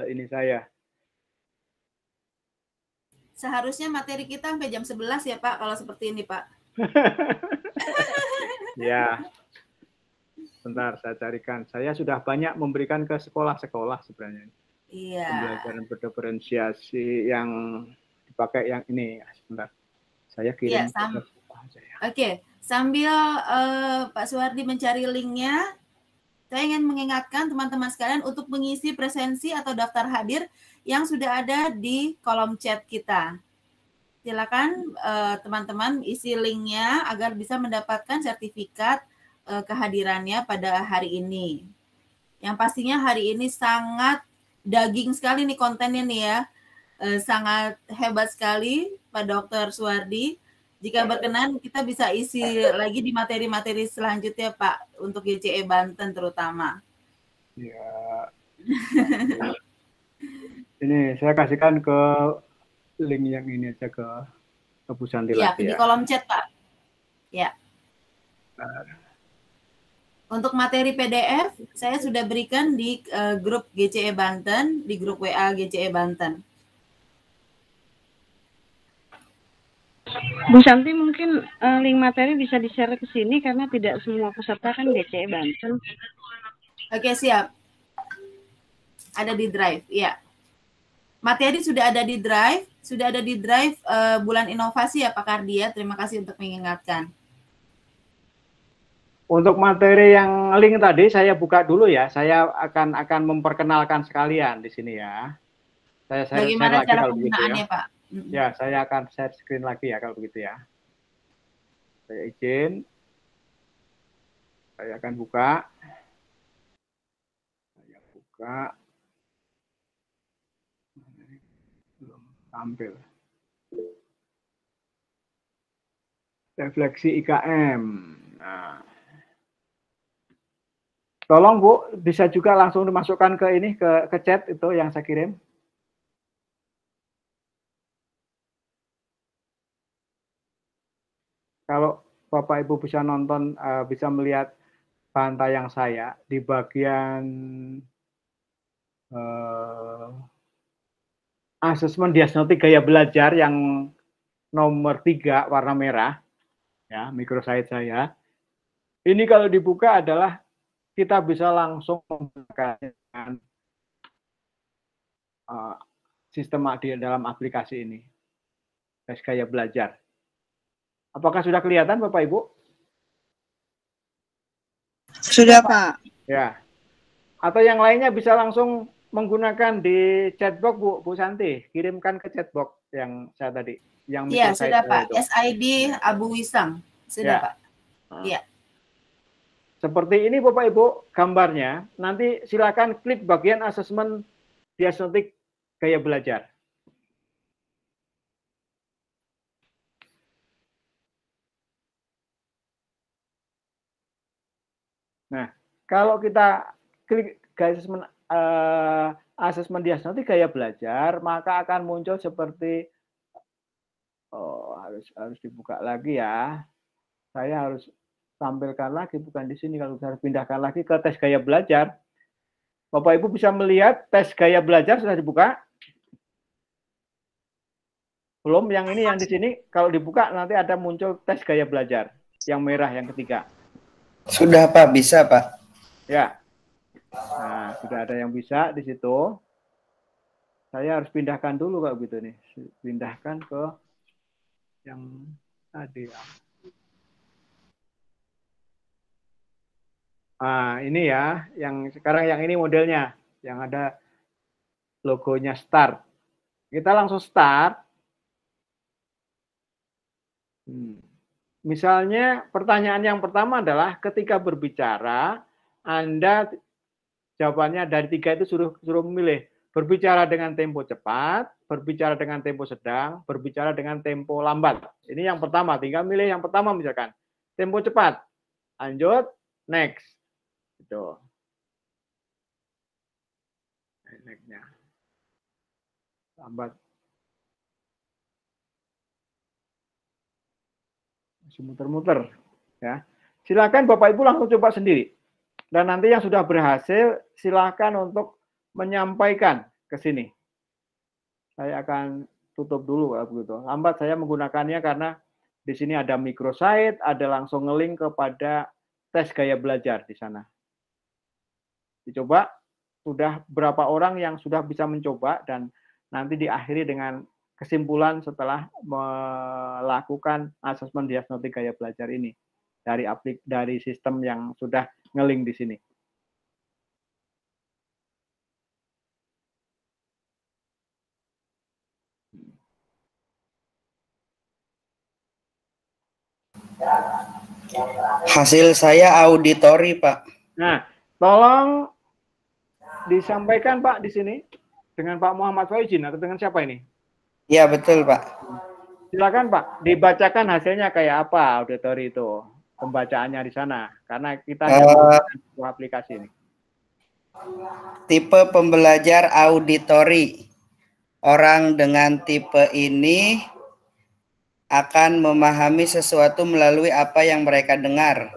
ini saya. Seharusnya materi kita sampai jam 11 ya Pak, kalau seperti ini Pak. Ya, bentar saya carikan. Saya sudah banyak memberikan ke sekolah-sekolah sebenarnya. Iya. Pembelajaran berdiferensiasi yang dipakai yang ini. Sebentar, saya kirim. Oke, sambil Pak Suwardi mencari linknya, saya ingin mengingatkan teman-teman sekalian untuk mengisi presensi atau daftar hadir yang sudah ada di kolom chat kita. Silakan teman-teman isi linknya agar bisa mendapatkan sertifikat kehadirannya pada hari ini. Yang pastinya hari ini sangat daging sekali nih kontennya nih ya. Sangat hebat sekali Pak Dr. Suwardi. Jika berkenan kita bisa isi lagi di materi-materi selanjutnya Pak, untuk GCE Banten terutama. Ya. Ini saya kasihkan ke link yang ini aja ke Bu Santi lagi di ya. kolom chat Pak. Ya. Untuk materi PDF saya sudah berikan di grup GCE Banten, di grup WA GCE Banten. Bu Santi, mungkin link materi bisa di-share ke sini karena tidak semua peserta kan GCE Banten. Oke, siap. Ada di Drive, ya. Materi sudah ada di Drive, bulan inovasi ya Pak Kardia. Terima kasih untuk mengingatkan. Untuk materi yang link tadi saya buka dulu ya. Saya akan memperkenalkan sekalian di sini ya. Bagaimana cara penggunaannya Pak? Ya, saya akan share screen lagi ya kalau begitu ya. Saya izin. Saya akan buka. Saya buka. Belum tampil. Refleksi IKM. Nah. Tolong Bu, bisa juga langsung dimasukkan ke ini, ke chat itu yang saya kirim. Kalau Bapak Ibu bisa nonton, bisa melihat bahan tayang saya di bagian asesmen diagnostik gaya belajar yang nomor 3 warna merah, ya, microsite saya. Ini kalau dibuka adalah kita bisa langsung menggunakan sistem di dalam aplikasi ini, tes gaya belajar. Apakah sudah kelihatan Bapak Ibu? Sudah Pak. Ya. Atau yang lainnya bisa langsung menggunakan di chatbox Bu Santi. Kirimkan ke chatbox yang saya tadi. Iya, sudah Pak. SID Abu Wisang. Sudah Pak. Iya. Seperti ini Bapak Ibu gambarnya. Nanti silakan klik bagian asesmen diagnostik gaya belajar. Nah, kalau kita klik asesmen diagnostik gaya belajar, maka akan muncul seperti harus dibuka lagi ya. Saya harus tampilkan lagi, bukan di sini. Kalau saya pindahkan lagi ke tes gaya belajar, Bapak Ibu bisa melihat tes gaya belajar sudah dibuka? Belum yang ini, yang di sini kalau dibuka nanti ada muncul tes gaya belajar yang merah yang ketiga. Sudah Pak, bisa Pak. Ya. Nah, sudah ada yang bisa di situ. Saya harus pindahkan dulu kalau gitu nih. Pindahkan ke yang tadi. Ah, ini ya, yang sekarang yang ini modelnya, yang ada logonya start. Kita langsung start. Misalnya pertanyaan yang pertama adalah ketika berbicara, Anda jawabannya dari 3 itu suruh memilih berbicara dengan tempo cepat, berbicara dengan tempo sedang, berbicara dengan tempo lambat. Ini yang pertama, tinggal milih yang pertama misalkan tempo cepat, lanjut, next, gitu. Nextnya, lambat. Masih muter-muter, ya. Silakan Bapak Ibu langsung coba sendiri. Dan nanti yang sudah berhasil, silakan untuk menyampaikan ke sini. Saya akan tutup dulu begitu. Lambat saya menggunakannya karena di sini ada microsite, ada langsung nge-link kepada tes gaya belajar di sana. Dicoba, sudah berapa orang yang sudah bisa mencoba, dan nanti diakhiri dengan kesimpulan setelah melakukan asesmen diagnostik gaya belajar ini dari sistem yang sudah nge-link di sini. Hasil saya auditori, Pak. Nah, tolong disampaikan Pak di sini dengan Pak Muhammad Faizin atau dengan siapa ini? Iya, betul Pak. Silakan Pak, dibacakan hasilnya kayak apa auditori itu, pembacaannya di sana, karena kita menggunakan aplikasi ini. Tipe pembelajar auditori. Orang dengan tipe ini akan memahami sesuatu melalui apa yang mereka dengar.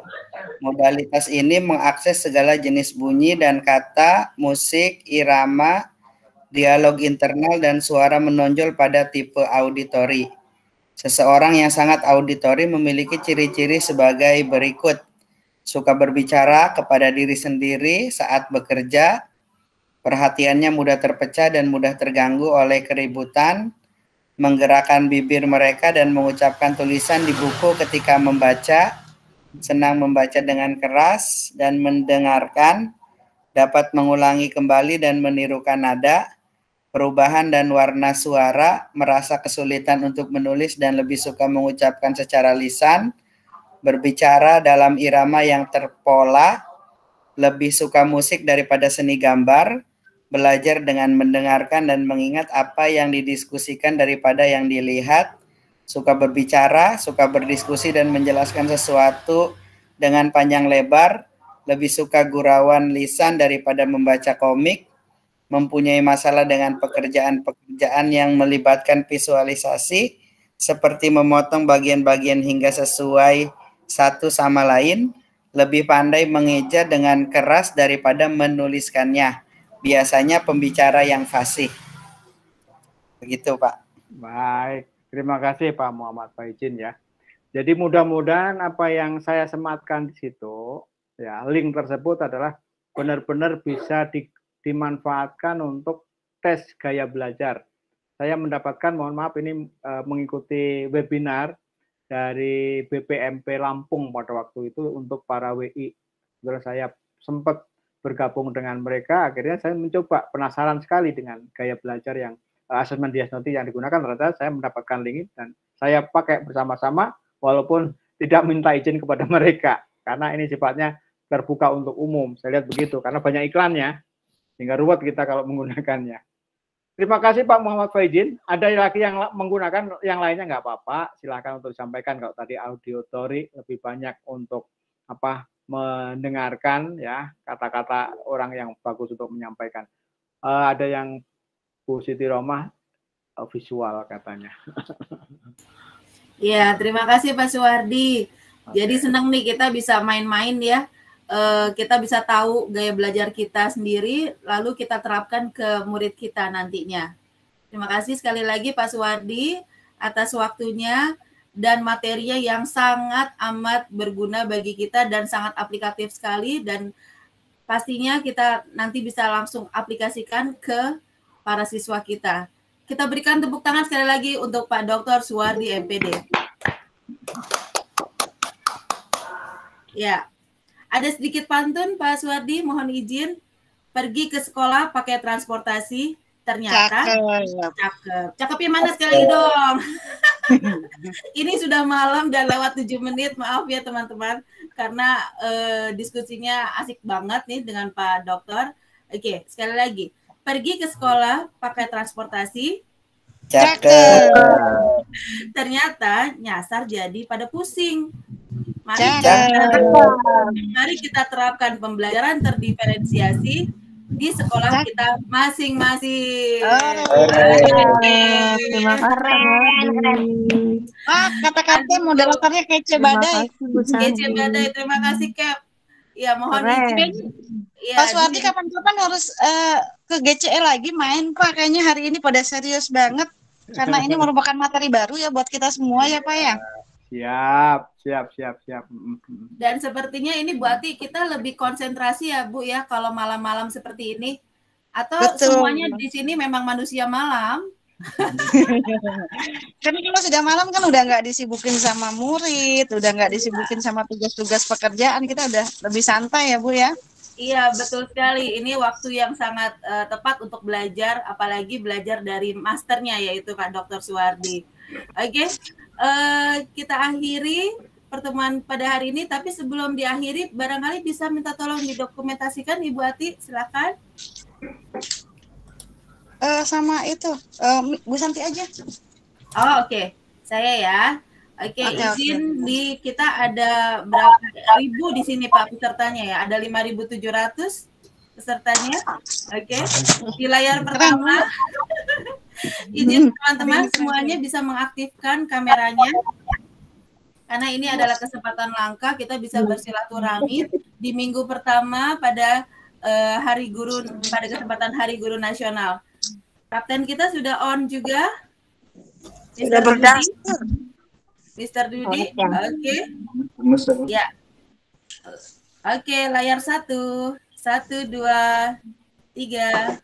Modalitas ini mengakses segala jenis bunyi dan kata, musik, irama, dialog internal, dan suara menonjol pada tipe auditori. Seseorang yang sangat auditori memiliki ciri-ciri sebagai berikut. Suka berbicara kepada diri sendiri saat bekerja, perhatiannya mudah terpecah dan mudah terganggu oleh keributan, menggerakkan bibir mereka dan mengucapkan tulisan di buku ketika membaca, senang membaca dengan keras dan mendengarkan, dapat mengulangi kembali dan menirukan nada, perubahan dan warna suara, merasa kesulitan untuk menulis dan lebih suka mengucapkan secara lisan, berbicara dalam irama yang terpola, lebih suka musik daripada seni gambar, belajar dengan mendengarkan dan mengingat apa yang didiskusikan daripada yang dilihat, suka berbicara, suka berdiskusi dan menjelaskan sesuatu dengan panjang lebar, lebih suka gurauan lisan daripada membaca komik, mempunyai masalah dengan pekerjaan-pekerjaan yang melibatkan visualisasi, seperti memotong bagian-bagian hingga sesuai satu sama lain, lebih pandai mengeja dengan keras daripada menuliskannya. Biasanya pembicara yang fasih. Begitu, Pak. Baik, terima kasih Pak Muhammad Faizin ya. Jadi mudah-mudahan apa yang saya sematkan di situ, ya link tersebut adalah benar-benar bisa dimanfaatkan untuk tes gaya belajar. Saya mendapatkan, mohon maaf ini mengikuti webinar dari BPMP Lampung pada waktu itu untuk para WI. Setelah saya sempat bergabung dengan mereka, akhirnya saya mencoba, penasaran sekali dengan gaya belajar yang asesmen diagnostik yang digunakan. Ternyata saya mendapatkan link dan saya pakai bersama-sama walaupun tidak minta izin kepada mereka karena ini sifatnya terbuka untuk umum. Saya lihat begitu karena banyak iklannya. Sehingga ruwet kita kalau menggunakannya. Terima kasih Pak Muhammad Faizin. Ada lagi yang menggunakan yang lainnya nggak apa-apa. Silakan untuk disampaikan. Kalau tadi auditori lebih banyak untuk mendengarkan ya kata-kata orang yang bagus untuk menyampaikan. Ada yang Bu Siti Romah visual katanya. Ya, terima kasih Pak Suwardi. Jadi senang nih kita bisa main-main ya. Kita bisa tahu gaya belajar kita sendiri, lalu kita terapkan ke murid kita nantinya. Terima kasih sekali lagi Pak Suwardi atas waktunya dan materinya yang sangat amat berguna bagi kita dan sangat aplikatif sekali, dan pastinya kita nanti bisa langsung aplikasikan ke para siswa kita. Kita berikan tepuk tangan sekali lagi untuk Pak Dr. Suwardi MPD. Ya, ada sedikit pantun Pak Suwardi, mohon izin. Pergi ke sekolah pakai transportasi, ternyata cakepnya mana sekali dong. Ini sudah malam dan lewat 7 menit, maaf ya teman-teman, karena diskusinya asik banget nih dengan Pak Dokter. Oke, sekali lagi, pergi ke sekolah pakai transportasi, Cakep. ternyata nyasar jadi pada pusing. Mari kita terapkan pembelajaran terdiferensiasi di sekolah kita masing-masing. Terima kasih. Kata-kata moderatornya kece badai. Kece badai, terima kasih Cap. Ya, mohon izin. Pak Suwardi kapan-kapan harus ke GCE lagi main Pak. Kayaknya hari ini pada serius banget. Karena ini merupakan materi baru ya buat kita semua ya Pak ya. Siap. Dan sepertinya ini Bu Ati kita lebih konsentrasi ya Bu ya kalau malam-malam seperti ini. Atau Betul. semuanya di sini memang manusia malam. Karena kalau sudah malam kan udah nggak disibukin sama murid, udah nggak disibukin sama tugas-tugas pekerjaan, kita udah lebih santai ya Bu ya. Iya, betul sekali. Ini waktu yang sangat tepat untuk belajar, apalagi belajar dari masternya yaitu Pak Dr. Suwardi. Oke, kita akhiri pertemuan pada hari ini, tapi sebelum diakhiri barangkali bisa minta tolong didokumentasikan Ibu Ati, silakan. Sama itu Bu Santi aja. Oh, oke. Saya ya. Oke, izin di kita ada berapa ribu di sini Pak pesertanya ya? Ada 5.700 pesertanya. Oke. Di layar pertama izin teman-teman semuanya bisa mengaktifkan kameranya. Karena ini adalah kesempatan langka kita bisa bersilaturahmi di minggu pertama pada Hari Guru, pada kesempatan Hari Guru Nasional. Kapten kita sudah on juga. Sudah berdaftar. Mr. Dudi, oke. Ya. Oke, layar 1. 1, 2, 3.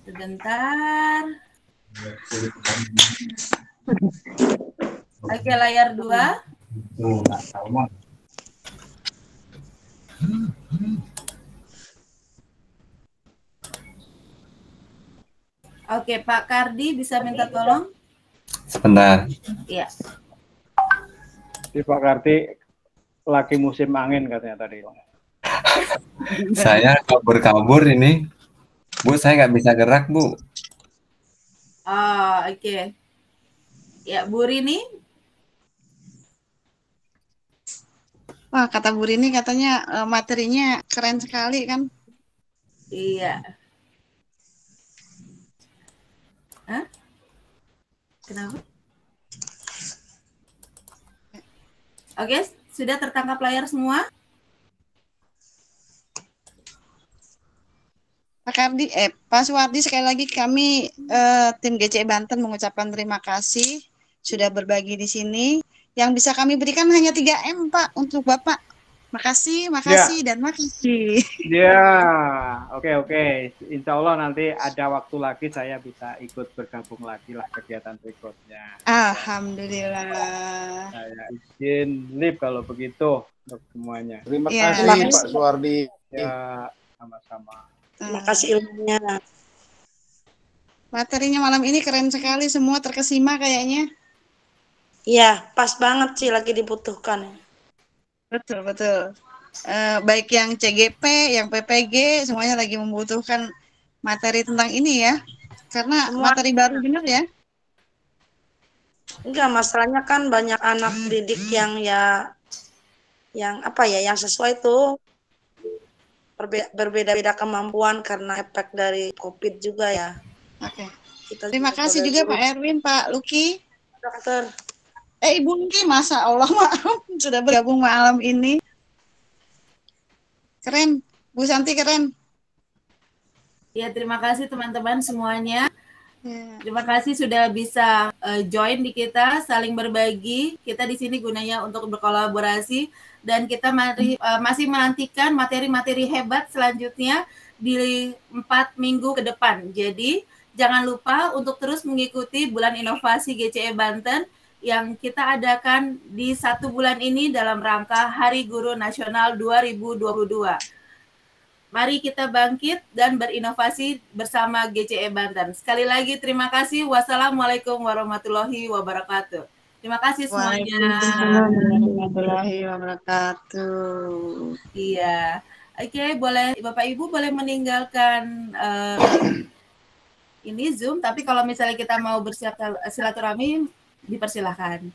Sebentar. Oke, layar 2. Oke, Pak Kardi bisa minta tolong? Sebentar. Iya. Si Pak Karti lagi musim angin katanya tadi. Saya kabur-kabur ini. Bu, saya nggak bisa gerak, Bu. Oh, oke. Ya, Bu Rini. Wah, kata Bu Rini katanya materinya keren sekali kan? Iya. Hah? Kenapa? Oke, sudah tertangkap layar semua? Pak Kardi, Pak Suwardi, sekali lagi kami tim GCE Banten mengucapkan terima kasih sudah berbagi di sini. Yang bisa kami berikan hanya 3M Pak untuk Bapak. Makasih, dan makasih. Ya, oke. Insya Allah nanti ada waktu lagi saya bisa ikut bergabung lagi lah kegiatan berikutnya. Alhamdulillah. Saya izin live kalau begitu untuk semuanya. Terima kasih Pak Suwardi. Ya, sama-sama. Terima kasih ilmunya. Materinya malam ini keren sekali, semua terkesima kayaknya. Iya, pas banget sih, lagi dibutuhkan. Betul. Baik yang CGP, yang PPG, semuanya lagi membutuhkan materi tentang ini ya. Karena materi baru benar ya. Enggak, masalahnya kan banyak anak didik yang sesuai tuh berbeda-beda kemampuan karena efek dari COVID juga ya. Oke. Terima kasih juga Pak Erwin, Pak Luki. Dokter. Ibu Luki, Masa Allah maaf sudah bergabung malam ini. Keren, Bu Santi keren. Ya, terima kasih teman-teman semuanya. Terima kasih sudah bisa join di kita, saling berbagi. Kita di sini gunanya untuk berkolaborasi dan kita masih menantikan materi-materi hebat selanjutnya di 4 minggu ke depan. Jadi jangan lupa untuk terus mengikuti Bulan Inovasi GCE Banten yang kita adakan di 1 bulan ini dalam rangka Hari Guru Nasional 2022. Mari kita bangkit dan berinovasi bersama GCE Banten. Sekali lagi terima kasih. Wassalamualaikum warahmatullahi wabarakatuh. Terima kasih semuanya. Waalaikumsalam warahmatullahi wabarakatuh. Iya. Oke, boleh Bapak Ibu boleh meninggalkan ini Zoom, tapi kalau misalnya kita mau bersilaturahmi dipersilahkan.